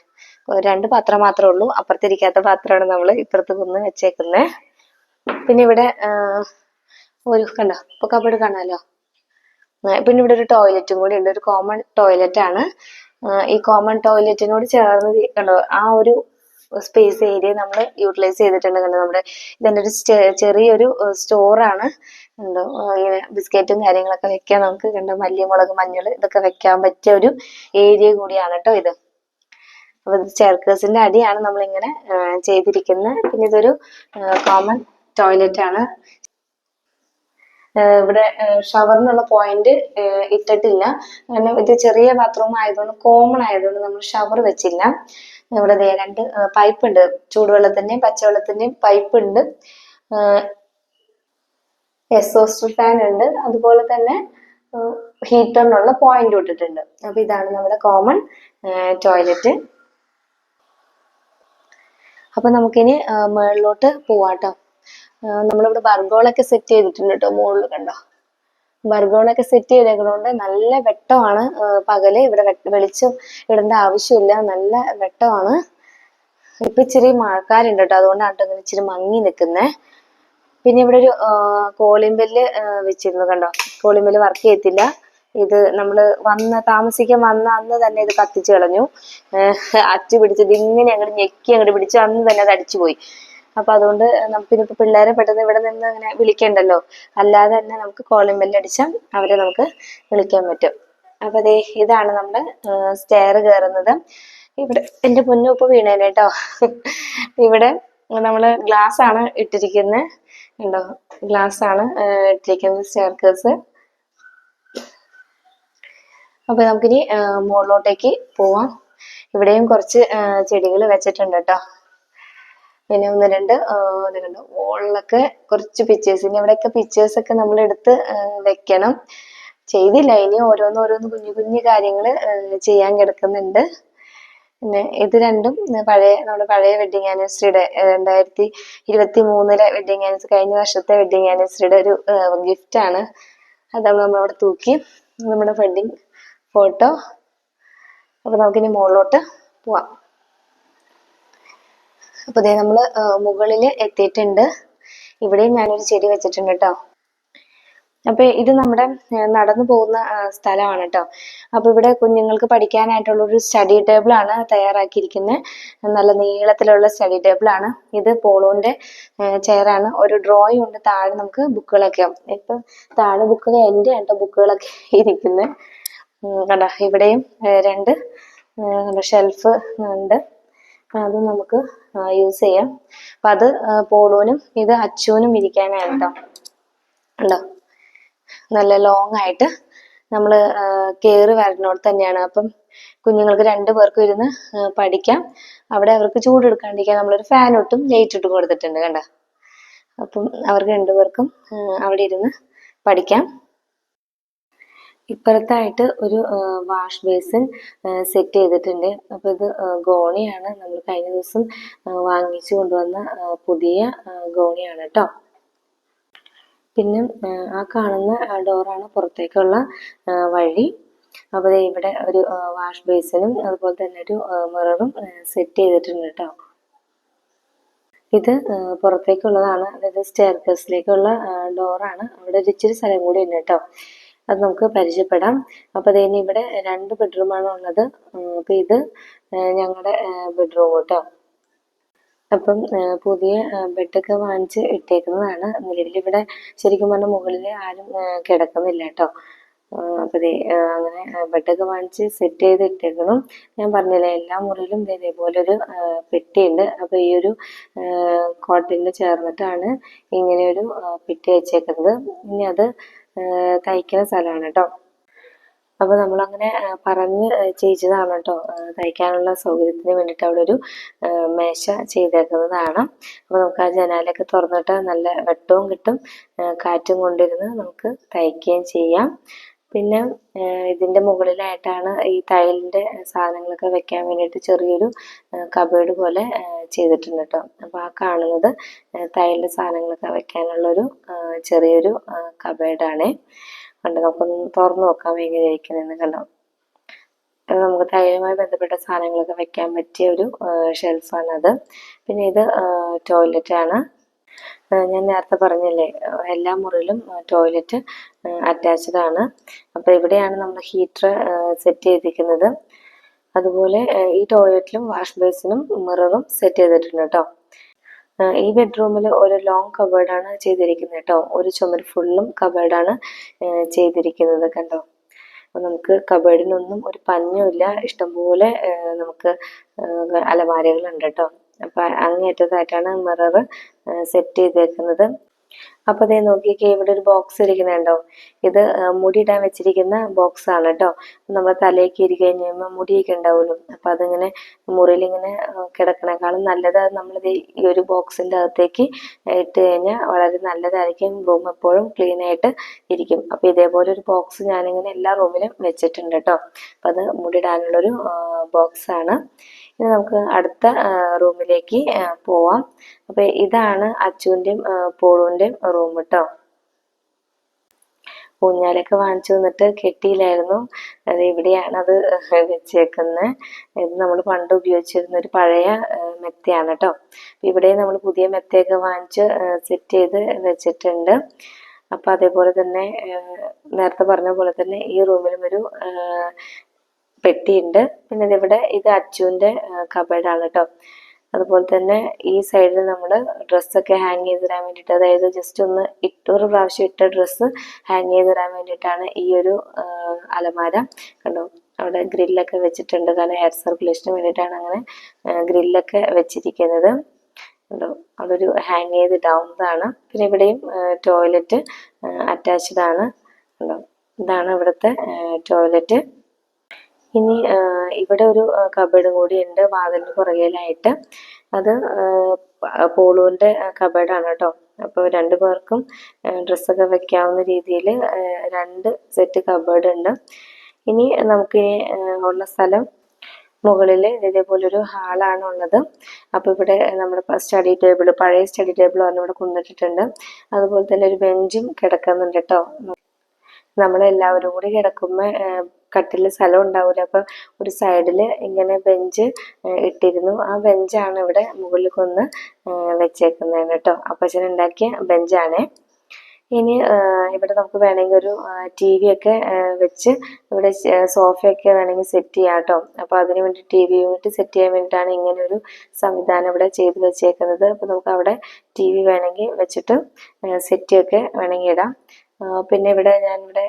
2 പാത്രം മാത്രമേ ഉള്ളൂ. അപ്പുറത്തിരിക്കാത്ത പാത്രമാണ് നമ്മൾ ഇപ്പുറത്ത് കൊന്ന് വെച്ചേക്കുന്നത്. പിന്നെ ഇവിടെ ഒരു കണ്ടോ, ഇപ്പൊ കബേർഡ് കാണാലോ. പിന്നെ ഇവിടെ ഒരു ടോയ്ലറ്റും കൂടി ഉണ്ട്. ഒരു കോമൺ ടോയ്ലറ്റ് ആണ്. ഈ കോമൺ ടോയ്ലറ്റിനോട് ചേർന്ന് കണ്ടോ ആ ഒരു സ്പേസ് ഏരിയ നമ്മൾ യൂട്ടിലൈസ് ചെയ്തിട്ടുണ്ട്. കണ്ടോ, നമ്മുടെ ഇതിന്റെ ഒരു ചെറിയൊരു സ്റ്റോറാണ്. കണ്ടോ, ഇങ്ങനെ ബിസ്ക്കറ്റും കാര്യങ്ങളൊക്കെ വെക്കാൻ നമുക്ക് കണ്ടോ, മല്ലിമുളക്, മഞ്ഞൾ ഇതൊക്കെ വെക്കാൻ പറ്റിയ ഒരു ഏരിയ കൂടിയാണ് കേട്ടോ ഇത്. അപ്പൊ ഇത് സ്റ്റെയർകേസിന്റെ അടിയാണ് നമ്മളിങ്ങനെ ചെയ്തിരിക്കുന്നത്. പിന്നെ ഇതൊരു കോമൺ ടോയ്ലറ്റ് ആണ്. ഇവിടെ ഷവറിനുള്ള പോയിന്റ് ഇട്ടിട്ടില്ല, കാരണം ഇത് ചെറിയ ബാത്റൂം ആയതുകൊണ്ട്, കോമൺ ആയതുകൊണ്ട് നമ്മൾ ഷവർ വെച്ചില്ല. ഇവിടെ 2 പൈപ്പ് ഉണ്ട്. ചൂടുവെള്ളത്തിന്റെയും പച്ചവെള്ളത്തിന്റെയും പൈപ്പ് ഉണ്ട്. എക്സോസ്റ്റ് ഫാൻ ഉണ്ട്. അതുപോലെ തന്നെ ഹീറ്ററിനുള്ള പോയിന്റ് ഇട്ടിട്ടുണ്ട്. അപ്പൊ ഇതാണ് നമ്മുടെ കോമൺ ടോയ്ലറ്റ്. അപ്പൊ നമുക്കിനി മുകളിലോട്ട് പോവാട്ടോ. നമ്മളിവിടെ ബർഗോളൊക്കെ സെറ്റ് ചെയ്തിട്ടുണ്ട് കേട്ടോ. മുകളിൽ കണ്ടോ, ബർഗോളൊക്കെ സെറ്റ് ചെയ്തേക്കുന്നതുകൊണ്ട് നല്ല വെട്ടമാണ്. പകല് ഇവിടെ വെളിച്ചം ഇടേണ്ട ആവശ്യമില്ല, നല്ല വെട്ടമാണ്. ഇപ്പൊ ഇച്ചിരി മഴക്കാരുണ്ട് കേട്ടോ, അതുകൊണ്ടാണ് ഇങ്ങനെ ഇച്ചിരി മങ്ങി നിൽക്കുന്നേ. പിന്നെ ഇവിടെ ഒരു കോളിംഗ് ബെല്ല് വെച്ചിരുന്നു. കണ്ടോ, കോളിംഗ് ബെല്ല് വർക്ക് ചെയ്യത്തില്ല. ഇത് നമ്മള് താമസിക്കാൻ വന്ന അന്ന് തന്നെ ഇത് കത്തിച്ചു കളഞ്ഞു. അച്ചു പിടിച്ചത് ഇങ്ങനെ അങ്ങോട്ട് ഞെക്കി അങ്ങോട്ട് പിടിച്ചു, അന്ന് തന്നെ അത് അടിച്ചുപോയി. അപ്പൊ അതുകൊണ്ട് നമുക്കിനിപ്പോ പിള്ളേരെ പെട്ടെന്ന് ഇവിടെ നിന്ന് അങ്ങനെ വിളിക്കണ്ടല്ലോ, അല്ലാതെ തന്നെ നമുക്ക് കോളിംഗ് ബെല്ല് അടിച്ചാൽ അവരെ നമുക്ക് വിളിക്കാൻ പറ്റും. അപ്പൊ അതെ, ഇതാണ് നമ്മുടെ സ്റ്റെയർ കയറുന്നത്. ഇവിടെ എന്റെ പൊന്നു ഇപ്പൊ വീണേനെ കേട്ടോ. ഇവിടെ നമ്മള് ഗ്ലാസ് ആണ് ഇട്ടിരിക്കുന്നത്. ഉണ്ടോ, ഗ്ലാസ് ആണ് ഇട്ടിരിക്കുന്നത് സ്റ്റെയർകേസ്. അപ്പൊ നമുക്കിനി മുകളിലോട്ടേക്ക് പോവാം. ഇവിടെയും കുറച്ച് ചെടികൾ വെച്ചിട്ടുണ്ട് കേട്ടോ. പിന്നെ 1-2 ഇതുണ്ട്. വോളിലൊക്കെ കുറച്ച് പിക്ചേഴ്സ്, ഇനി ഇവിടെയൊക്കെ പിക്ചേഴ്സ് ഒക്കെ നമ്മൾ എടുത്ത് വെക്കണം. ചെയ്തില്ല, ഇനി ഓരോന്നോരോന്ന് കുഞ്ഞു കുഞ്ഞു കാര്യങ്ങൾ ചെയ്യാൻ കിടക്കുന്നുണ്ട്. പിന്നെ ഇത് രണ്ടും നമ്മുടെ പഴയ വെഡിങ് ആനിവേഴ്സറിയുടെ 2023 വെഡിങ് ആനിവേഴ്സറി, കഴിഞ്ഞ വർഷത്തെ വെഡിങ് ആനിവേഴ്സറിയുടെ ഒരു ഗിഫ്റ്റ് ആണ്. അത് നമ്മളവിടെ തൂക്കി. നമ്മുടെ വെഡിങ് ഫോട്ടോ. അപ്പോൾ നമുക്കിനി മുകളിലോട്ട് പോവാം. അപ്പോൾ ദേ നമ്മൾ മുകളിൽ എത്തിയിട്ടുണ്ട്. ഇവിടെയും ഞാനൊരു ചെടി വെച്ചിട്ടുണ്ട് കേട്ടോ. അപ്പോൾ ഇത് നമ്മുടെ നടന്നു പോകുന്ന സ്ഥലമാണ് കേട്ടോ. അപ്പോൾ ഇവിടെ കുഞ്ഞുങ്ങൾക്ക് പഠിക്കാനായിട്ടുള്ള ഒരു സ്റ്റഡി ടേബിൾ ആണ് തയ്യാറാക്കിയിരിക്കുന്നത്. നല്ല നീളത്തിലുള്ള സ്റ്റഡി ടേബിൾ ആണ് ഇത്. പോളോന്റെ ചെയറാണ്. ഒരു ഡ്രോയിങ് ഉണ്ട് താഴെ. നമുക്ക് ബുക്കുകളൊക്കെ ഇപ്പം താഴെ ബുക്കുകൾ എൻ്റെ ആയിട്ട് ബുക്കുകളൊക്കെ ഇരിക്കുന്നത് കണ്ടോ. ഇവിടെയും രണ്ട് ഷെൽഫ് ഉണ്ട്. അത് നമുക്ക് യൂസ് ചെയ്യാം. അപ്പം അത് പോളോനും ഇത് അച്ചുവിനും ഇരിക്കാനാണ് കേട്ടോ. ഉണ്ടോ, നല്ല ലോങ് ആയിട്ട് നമ്മൾ കയറി വരുന്നോട് തന്നെയാണ്. അപ്പം കുഞ്ഞുങ്ങൾക്ക് 2 പേർക്കും ഇരുന്ന് പഠിക്കാം. അവിടെ അവർക്ക് ചൂടെടുക്കാണ്ടിരിക്കാൻ നമ്മളൊരു ഫാൻ ഇട്ടും ലൈറ്റ് ഇട്ടും കൊടുത്തിട്ടുണ്ട് കണ്ടോ. അപ്പം അവർക്ക് 2 പേർക്കും അവിടെ ഇരുന്ന് പഠിക്കാം. ഇപ്പുറത്തായിട്ട് ഒരു വാഷ് ബേസിൻ സെറ്റ് ചെയ്തിട്ടുണ്ട്. അപ്പോൾ ഇത് ഗോണിയാണ്. നമ്മൾ കഴിഞ്ഞ ദിവസം വാങ്ങിച്ചു കൊണ്ടുവന്ന പുതിയ ഗോണിയാണ് കേട്ടോ. പിന്നെ ആ കാണുന്ന ഡോറാണ് പുറത്തേക്കുള്ള വഴി. അപ്പോൾ ഇവിടെ ഒരു വാഷ് ബേസിനും അതുപോലെ തന്നെ ഒരു മിററും സെറ്റ് ചെയ്തിട്ടുണ്ട് കേട്ടോ. ഇത് പുറത്തേക്കുള്ളതാണ്. അതായത് സ്റ്റെയർകേസിലേക്കുള്ള ഡോറാണ്. അവിടെ ഒരു ഇച്ചിരി സ്ഥലം കൂടി ഉണ്ട് കേട്ടോ. അത് നമുക്ക് പരിചയപ്പെടാം. അപ്പോൾ അതിന് ഇവിടെ 2 ബെഡ്റൂമാണ് ഉള്ളത്. അപ്പോൾ ഇത് ഞങ്ങളുടെ ബെഡ്റൂം കേട്ടോ. അപ്പം പുതിയ ബെഡൊക്കെ വാങ്ങിച്ച് ഇട്ടേക്കുന്നതാണ്. നിലവിലിവിടെ ശരിക്കും പറഞ്ഞാൽ മുകളിൽ ആരും കിടക്കുന്നില്ല കേട്ടോ. അപ്പോൾ അങ്ങനെ ബെഡൊക്കെ വാങ്ങിച്ച് സെറ്റ് ചെയ്ത് ഇട്ടേക്കണം. ഞാൻ പറഞ്ഞില്ലേ, എല്ലാ മുറിയിലും ഇതേപോലൊരു പെട്ടിയുണ്ട്. അപ്പോൾ ഈ ഒരു കോട്ടിന് ചേർന്നിട്ടാണ് ഇങ്ങനെയൊരു പെട്ടി വെച്ചേക്കുന്നത്. ഇനി അത് തയ്ക്കുന്ന സ്ഥലമാണ് കേട്ടോ. അപ്പോൾ നമ്മളങ്ങനെ പറഞ്ഞ് ചെയ്യിച്ചതാണ് കേട്ടോ. തയ്ക്കാനുള്ള സൗകര്യത്തിന് വേണ്ടിയിട്ട് അവിടെ ഒരു മേശ ചെയ്തേക്കുന്നതാണ്. അപ്പോൾ നമുക്ക് ആ ജനാലയൊക്കെ തുറന്നിട്ട് നല്ല വെട്ടവും കിട്ടും, കാറ്റും കൊണ്ടിരുന്ന് നമുക്ക് തയ്ക്കുകയും ചെയ്യാം. പിന്നെ ഇതിൻ്റെ മുകളിലായിട്ടാണ് ഈ ടൈലിൻ്റെ സാധനങ്ങളൊക്കെ വെക്കാൻ വേണ്ടിയിട്ട് ചെറിയൊരു കബേർഡ് പോലെ ചെയ്തിട്ടുണ്ട് കേട്ടോ. അപ്പോൾ ആ കാണുന്നത് ടൈലിൻ്റെ സാധനങ്ങളൊക്കെ വെക്കാനുള്ളൊരു ചെറിയൊരു കബേർഡാണ്. കണ്ടോ, നമുക്കൊന്ന് തുറന്നു നോക്കാം എങ്ങനെയായിരിക്കുന്നതെന്ന്. കണ്ടോ, നമുക്ക് ടൈലുമായി ബന്ധപ്പെട്ട സാധനങ്ങളൊക്കെ വെക്കാൻ പറ്റിയ ഒരു ഷെൽഫാണത്. പിന്നെ ഇത് ടോയ്ലറ്റാണ്. ഞാൻ നേരത്തെ പറഞ്ഞില്ലേ, എല്ലാ മുറിയിലും ടോയ്ലറ്റ് അറ്റാച്ച്ഡ് ആണ്. അപ്പോൾ ഇവിടെയാണ് നമ്മൾ ഹീറ്റർ സെറ്റ് ചെയ്തിരിക്കുന്നത്. അതുപോലെ ഈ ടോയ്ലറ്റിലും വാഷ് ബേസിനും മിററും സെറ്റ് ചെയ്തിട്ടുണ്ട് കേട്ടോ. ഈ ബെഡ്റൂമിൽ ഒരു ലോങ് കബേർഡാണ് ചെയ്തിരിക്കുന്നത് കേട്ടോ. ഒരു ചുമര് ഫുള്ളും കബേർഡാണ് ചെയ്തിരിക്കുന്നത് കണ്ടോ. അപ്പോൾ നമുക്ക് കബേർഡിനൊന്നും ഒരു പഞ്ഞുമില്ല. ഇഷ്ടംപോലെ നമുക്ക് അലമാരകളുണ്ട് കേട്ടോ. അപ്പം അങ്ങേറ്റത്തായിട്ടാണ് മിറർ സെറ്റ് ചെയ്തേക്കുന്നത്. അപ്പോൾ അതേ നോക്കിക്കേ, ഇവിടെ ഒരു ബോക്സ് ഇരിക്കുന്നുണ്ടോ. ഇത് മുടി ഇടാൻ വെച്ചിരിക്കുന്ന ബോക്സ് ആണ് കേട്ടോ. നമ്മൾ തലയൊക്കെ ഇരി കഴിഞ്ഞ് കഴിയുമ്പോൾ മുടിയൊക്കെ ഉണ്ടാവുമല്ലോ. അപ്പം അതിങ്ങനെ മുറിയിലിങ്ങനെ കിടക്കണേക്കാളും നല്ലത് നമ്മളിത് ഈ ഒരു ബോക്സിൻ്റെ അകത്തേക്ക് ഇട്ട് കഴിഞ്ഞാൽ വളരെ നല്ലതായിരിക്കും. റൂം എപ്പോഴും ക്ലീൻ ആയിട്ട് ഇരിക്കും. അപ്പോൾ ഇതേപോലെ ഒരു ബോക്സ് ഞാനിങ്ങനെ എല്ലാ റൂമിലും വെച്ചിട്ടുണ്ട് കേട്ടോ. അപ്പം അത് മുടി ഇടാനുള്ളൊരു ബോക്സാണ്. ഇനി നമുക്ക് അടുത്ത റൂമിലേക്ക് പോവാം. അപ്പോൾ ഇതാണ് അച്ചുവിൻ്റെയും പോളുവിൻ്റെയും റൂം കേട്ടോ. ഊഞ്ഞാലൊക്കെ വാങ്ങിച്ചു വന്നിട്ട് കെട്ടിയില്ലായിരുന്നു. അത് ഇവിടെയാണ് അത് വെച്ചേക്കുന്നത്. ഇത് നമ്മൾ പണ്ട് ഉപയോഗിച്ചിരുന്ന ഒരു പഴയ മെത്തയാണ് കേട്ടോ. ഇവിടെ നമ്മൾ പുതിയ മെത്തയൊക്കെ വാങ്ങിച്ച് സെറ്റ് ചെയ്ത് വെച്ചിട്ടുണ്ട്. അപ്പം അതേപോലെ തന്നെ നേരത്തെ പറഞ്ഞ പോലെ തന്നെ ഈ റൂമിലും ഒരു പെട്ടിയുണ്ട്. പിന്നെ ഇതിവിടെ ഇത് അച്ചുവിൻ്റെ കബേർഡാണ് കേട്ടോ. അതുപോലെ തന്നെ ഈ സൈഡിൽ നമ്മൾ ഡ്രസ്സൊക്കെ ഹാങ് ചെയ്തിടാൻ വേണ്ടിയിട്ട്, അതായത് ജസ്റ്റ് ഒന്ന് ഒരു പ്രാവശ്യം ഇട്ട ഡ്രസ്സ് ഹാങ് ചെയ്തിടാൻ വേണ്ടിയിട്ടാണ് ഈ ഒരു അലമാര. കണ്ടോ, അവിടെ ഗ്രില്ലൊക്കെ വെച്ചിട്ടുണ്ട്. കാരണം എയർ സർക്കുലേഷന് വേണ്ടിയിട്ടാണ് അങ്ങനെ ഗ്രില്ലൊക്കെ വെച്ചിരിക്കുന്നത്. കണ്ടോ, അവിടെ ഒരു ഹാങ് ചെയ്തിടാവുന്നതാണ്. പിന്നെ ഇവിടെയും ടോയ്ലറ്റ് അറ്റാച്ച്ഡ് ആണ്. കണ്ടോ, ഇതാണ് ഇവിടുത്തെ ടോയ്ലറ്റ്. ഇനി ഇവിടെ ഒരു കബേർഡും കൂടി ഉണ്ട് വാതിലിന് പുറകിലായിട്ട്. അത് പോളുവിൻ്റെ കബേർഡാണ് കേട്ടോ. അപ്പോൾ 2 പേർക്കും ഡ്രസ്സൊക്കെ വെക്കാവുന്ന രീതിയിൽ 2 സെറ്റ് കബേർഡ് ഉണ്ട്. ഇനി നമുക്ക് ഉള്ള സ്ഥലം മുകളിൽ ഇതേപോലൊരു ഹാളാണ് ഉള്ളത്. അപ്പോൾ ഇവിടെ നമ്മുടെ സ്റ്റഡി ടേബിൾ, പഴയ സ്റ്റഡി ടേബിൾ പറഞ്ഞ് ഇവിടെ കൊണ്ടിട്ടിട്ടുണ്ട്. അതുപോലെ തന്നെ ഒരു ബെഞ്ചും കിടക്കുന്നുണ്ട് കേട്ടോ. നമ്മളെല്ലാവരും കൂടി കിടക്കുമ്പോൾ കട്ടിലിൽ സ്ഥലം ഉണ്ടാവില്ല. അപ്പം ഒരു സൈഡിൽ ഇങ്ങനെ ബെഞ്ച് ഇട്ടിരുന്നു. ആ ബെഞ്ചാണ് ഇവിടെ മുകളിൽ കൊന്ന് വെച്ചേക്കുന്നത് കേട്ടോ. അപ്പച്ചൻ ഉണ്ടാക്കിയ ബെഞ്ചാണേ. ഇനി ഇവിടെ നമുക്ക് വേണമെങ്കിൽ ഒരു ടി വി ഒക്കെ വെച്ച് ഇവിടെ സോഫയൊക്കെ വേണമെങ്കിൽ സെറ്റ് ചെയ്യാം കേട്ടോ. അപ്പോൾ അതിന് വേണ്ടി ടി വി യൂണിറ്റ് സെറ്റ് ചെയ്യാൻ വേണ്ടിയിട്ടാണ് ഇങ്ങനെ ഒരു സംവിധാനം ഇവിടെ ചെയ്ത് വെച്ചേക്കുന്നത്. അപ്പോൾ നമുക്ക് അവിടെ ടി വി വേണമെങ്കിൽ വെച്ചിട്ട് സെറ്റൊക്കെ വേണമെങ്കിൽ ഇടാം. പിന്നെ ഇവിടെ ഞാനിവിടെ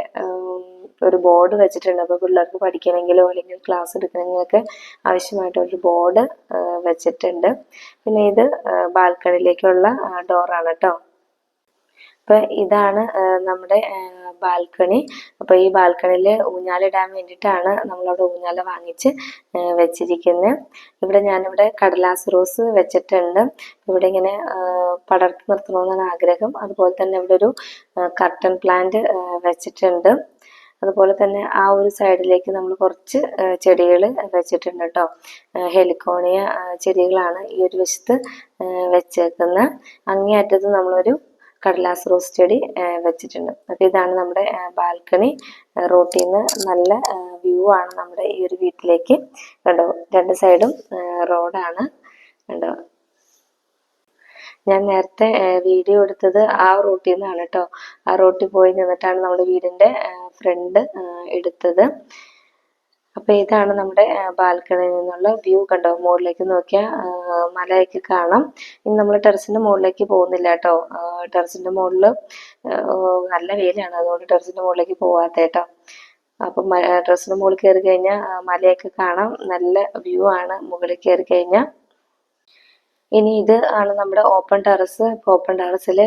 ഒരു ബോർഡ് വെച്ചിട്ടുണ്ട്. അപ്പോൾ പിള്ളേർക്ക് പഠിക്കണമെങ്കിലോ അല്ലെങ്കിൽ ക്ലാസ് എടുക്കണമെങ്കിലൊക്കെ ആവശ്യമായിട്ടൊരു ബോർഡ് വെച്ചിട്ടുണ്ട്. പിന്നെ ഇത് ബാൽക്കണിയിലേക്കുള്ള ഡോറാണ് കേട്ടോ. അപ്പം ഇതാണ് നമ്മുടെ ബാൽക്കണി. അപ്പോൾ ഈ ബാൽക്കണിയിൽ ഊഞ്ഞാലിടാൻ വേണ്ടിയിട്ടാണ് നമ്മളവിടെ ഊഞ്ഞാല വാങ്ങിച്ച് വെച്ചിരിക്കുന്നത്. ഇവിടെ ഞാനിവിടെ കടലാസ് റോസ് വെച്ചിട്ടുണ്ട്. ഇവിടെ ഇങ്ങനെ പടർത്തി നിർത്തണമെന്നാണ് ആഗ്രഹം. അതുപോലെ തന്നെ ഇവിടെ ഒരു കർട്ടൻ പ്ലാന്റ് വെച്ചിട്ടുണ്ട്. അതുപോലെ തന്നെ ആ ഒരു സൈഡിലേക്ക് നമ്മൾ കുറച്ച് ചെടികൾ വെച്ചിട്ടുണ്ട് കേട്ടോ. ഹെലിക്കോണിയ ചെടികളാണ് ഈ ഒരു വശത്ത് വെച്ചേക്കുന്നത്. അങ്ങേയറ്റത്ത് നമ്മളൊരു കടലാസ് റോസ് ചെടി വെച്ചിട്ടുണ്ട്. അപ്പോൾ ഇതാണ് നമ്മുടെ ബാൽക്കണി. റോട്ടിൽ നിന്ന് നല്ല വ്യൂ ആണ് നമ്മുടെ ഈ ഒരു വീട്ടിലേക്ക്. കണ്ടോ, രണ്ട് സൈഡും റോഡാണ്. കണ്ടോ, ഞാൻ നേരത്തെ വീഡിയോ എടുത്തത് ആ റോട്ടിൽ നിന്നാണ് കേട്ടോ. ആ റോട്ടിൽ പോയി നിന്നിട്ടാണ് നമ്മുടെ വീടിൻ്റെ ഫ്രണ്ട് എടുത്തത്. അപ്പോൾ ഇതാണ് നമ്മുടെ ബാൽക്കണിയിൽ നിന്നുള്ള വ്യൂ. കണ്ടോ, മുകളിലേക്ക് നോക്കിയാൽ മലയൊക്കെ കാണാം. ഇനി നമ്മൾ ടെറസിൻ്റെ മുകളിലേക്ക് പോകുന്നില്ല കേട്ടോ. ടെറസിൻ്റെ മുകളിൽ നല്ല വെയിലാണ്, അതുകൊണ്ട് ടെറസിൻ്റെ മുകളിലേക്ക് പോകാത്ത കേട്ടോ. അപ്പം ടെറസിൻ്റെ മുകളിൽ കയറി കഴിഞ്ഞാൽ മലയൊക്കെ കാണാം. നല്ല വ്യൂ ആണ് മുകളിൽ കയറി കഴിഞ്ഞാൽ. ഇനി ഇത് ആണ് നമ്മുടെ ഓപ്പൺ ടെറസ്. ഇപ്പോൾ ഓപ്പൺ ടെറസിൽ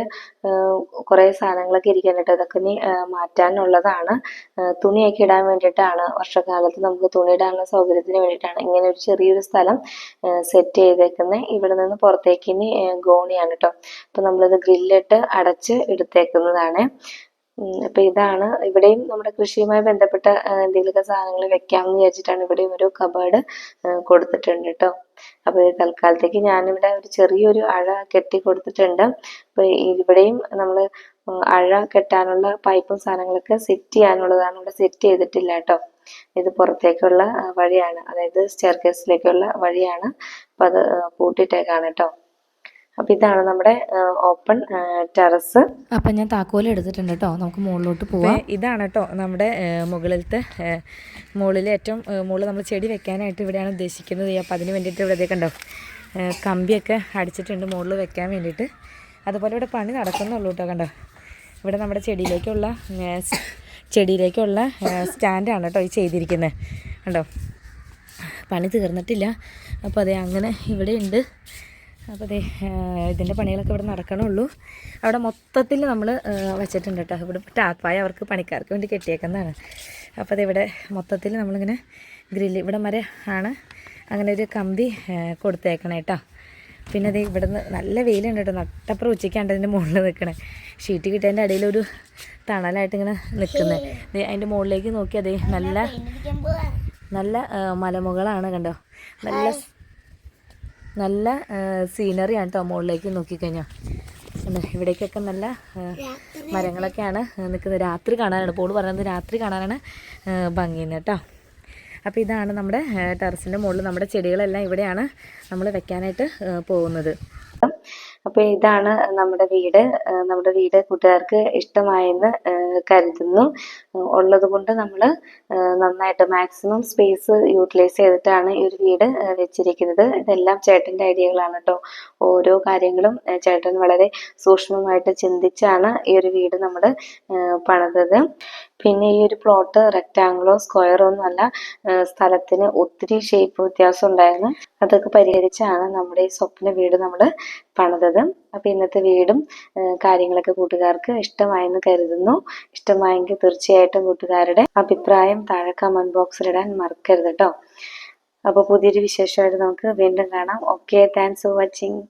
കുറേ സാധനങ്ങളൊക്കെ ഇരിക്കുന്നുണ്ട്. അതൊക്കെ ഇനി മാറ്റാനുള്ളതാണ്. തുണിയൊക്കെ ഇടാൻ വേണ്ടിയിട്ടാണ്. വർഷക്കാലത്ത് നമുക്ക് തുണി ഇടാനുള്ള സൗകര്യത്തിന് വേണ്ടിയിട്ടാണ് ഇങ്ങനെ ഒരു ചെറിയൊരു സ്ഥലം സെറ്റ് ചെയ്തേക്കുന്നത്. ഇവിടെ നിന്ന് പുറത്തേക്ക് ഇനി ഗോണിയാണ് കേട്ടോ. അപ്പോൾ നമ്മളിത് ഗ്രില്ലിട്ട് അടച്ച് എടുത്തേക്കുന്നതാണ്. അപ്പോൾ ഇതാണ്. ഇവിടെയും നമ്മുടെ കൃഷിയുമായി ബന്ധപ്പെട്ട എന്തെങ്കിലുമൊക്കെ സാധനങ്ങൾ വെക്കാമെന്ന് വിചാരിച്ചിട്ടാണ് ഇവിടെയും ഒരു കബേർഡ് കൊടുത്തിട്ടുണ്ട് കേട്ടോ. അപ്പോൾ തൽക്കാലത്തേക്ക് ഞാനിവിടെ ഒരു ചെറിയൊരു അഴ കെട്ടി കൊടുത്തിട്ടുണ്ട്. അപ്പോൾ ഇവിടെയും നമ്മൾ അഴ കെട്ടാനുള്ള പൈപ്പും സാധനങ്ങളൊക്കെ സെറ്റ് ചെയ്യാനുള്ളതാണ്. ഇവിടെ സെറ്റ് ചെയ്തിട്ടില്ല കേട്ടോ. ഇത് പുറത്തേക്കുള്ള വഴിയാണ്, അതായത് സ്റ്റെയർ കേസിലേക്കുള്ള വഴിയാണ്. അപ്പം അത് പൂട്ടിയിട്ടേക്കാണ് കേട്ടോ. അപ്പോൾ ഇതാണ് നമ്മുടെ ഓപ്പൺ ടെറസ്. അപ്പം ഞാൻ താക്കോൽ എടുത്തിട്ടുണ്ട് കേട്ടോ. നമുക്ക് മുകളിലോട്ട് പോവാം. ഇതാണ് കേട്ടോ നമ്മുടെ മുകളിലത്തെ മുകളിൽ ഏറ്റവും മുകളിൽ നമ്മൾ ചെടി വെക്കാനായിട്ട് ഇവിടെയാണ് ഉദ്ദേശിക്കുന്നത്. അപ്പം അതിന് വേണ്ടിയിട്ട് ഇവിടെ കണ്ടോ കമ്പിയൊക്കെ അടിച്ചിട്ടുണ്ട് മുകളിൽ വെക്കാൻ വേണ്ടിയിട്ട്. അതുപോലെ ഇവിടെ പണി നടക്കുന്നുള്ളൂ കേട്ടോ. കണ്ടോ, ഇവിടെ നമ്മുടെ ചെടിയിലേക്കുള്ള സ്റ്റാൻഡാണ് കേട്ടോ ഈ ചെയ്തിരിക്കുന്നത്. കണ്ടോ, പണി തീർന്നിട്ടില്ല. അപ്പോൾ അതെ അങ്ങനെ ഇവിടെ ഉണ്ട്. അപ്പോൾ അതെ ഇതിൻ്റെ പണികളൊക്കെ ഇവിടെ നടക്കണുള്ളൂ. അവിടെ മൊത്തത്തിൽ നമ്മൾ വെച്ചിട്ടുണ്ട് കേട്ടോ. ഇവിടെ ടാപ്പായ അവർക്ക് പണിക്കാർക്ക് വേണ്ടി കെട്ടിയേക്കുന്നതാണ്. അപ്പോൾ അതിവിടെ മൊത്തത്തിൽ നമ്മളിങ്ങനെ ഗ്രില്ല് ഇവിടെ വരെ ആണ് അങ്ങനെ ഒരു കമ്പി കൊടുത്തേക്കണം കേട്ടോ. പിന്നെ അത് ഇവിടുന്ന് നല്ല വെയിലുണ്ട് കേട്ടോ. നട്ടപ്പുറം ഉച്ചയ്ക്കാണ്ട് അതിൻ്റെ മുകളിൽ നിൽക്കണേ. ഷീറ്റ് കിട്ടിയതിൻ്റെ ഇടയിലൊരു തണലായിട്ട് ഇങ്ങനെ നിൽക്കുന്നത്. അതിൻ്റെ മുകളിലേക്ക് നോക്കി അതേ നല്ല മലമുകളാണ്. കണ്ടോ, നല്ല സീനറിയാണ് കേട്ടോ മുകളിലേക്ക് നോക്കിക്കഴിഞ്ഞാൽ. ഇവിടേക്കൊക്കെ നല്ല മരങ്ങളൊക്കെയാണ് നിൽക്കുന്നത്. രാത്രി കാണാനാണ് പോള് പറയുന്നത്, രാത്രി കാണാനാണ് ഭംഗിയെന്ന് കേട്ടോ. അപ്പോൾ ഇതാണ് നമ്മുടെ ടെറസിൻ്റെ മുകളിൽ നമ്മുടെ ചെടികളെല്ലാം ഇവിടെയാണ് നമ്മൾ വെക്കാനായിട്ട് പോകുന്നത്. അപ്പോൾ ഇതാണ് നമ്മുടെ വീട് കൂട്ടുകാർക്ക് ഇഷ്ടമായെന്ന് കരുതുന്നു. ഉള്ളത് കൊണ്ട് നമ്മൾ നന്നായിട്ട് മാക്സിമം സ്പേസ് യൂട്ടിലൈസ് ചെയ്തിട്ടാണ് ഈ ഒരു വീട് വെച്ചിരിക്കുന്നത്. ഇതെല്ലാം ചേട്ടൻ്റെ ഐഡിയകളാണ് കേട്ടോ. ഓരോ കാര്യങ്ങളും ചേട്ടൻ വളരെ സൂക്ഷ്മമായിട്ട് ചിന്തിച്ചാണ് ഈ ഒരു വീട് നമ്മൾ പണിതത്. പിന്നെ ഈ ഒരു പ്ലോട്ട് റെക്റ്റാങ്കിളോ സ്ക്വയറോ ഒന്നുമല്ല, സ്ഥലത്തിന് ഒത്തിരി ഷേപ്പ് വ്യത്യാസം ഉണ്ടായിരുന്നു. അതൊക്കെ പരിഹരിച്ചാണ് നമ്മുടെ ഈ സ്വപ്ന വീട് നമ്മൾ പണിതത്. അപ്പോൾ ഇന്നത്തെ വീടും കാര്യങ്ങളൊക്കെ കൂട്ടുകാർക്ക് ഇഷ്ടമായെന്ന് കരുതുന്നു. ഇഷ്ടമായെങ്കിൽ തീർച്ചയായിട്ടും കൂട്ടുകാരുടെ അഭിപ്രായം താഴെ കമന്റ് ബോക്സിലിടാൻ മറക്കരുത് കേട്ടോ. അപ്പോൾ പുതിയൊരു വിശേഷമായിട്ട് നമുക്ക് വീണ്ടും കാണാം. Okay, thanks for watching.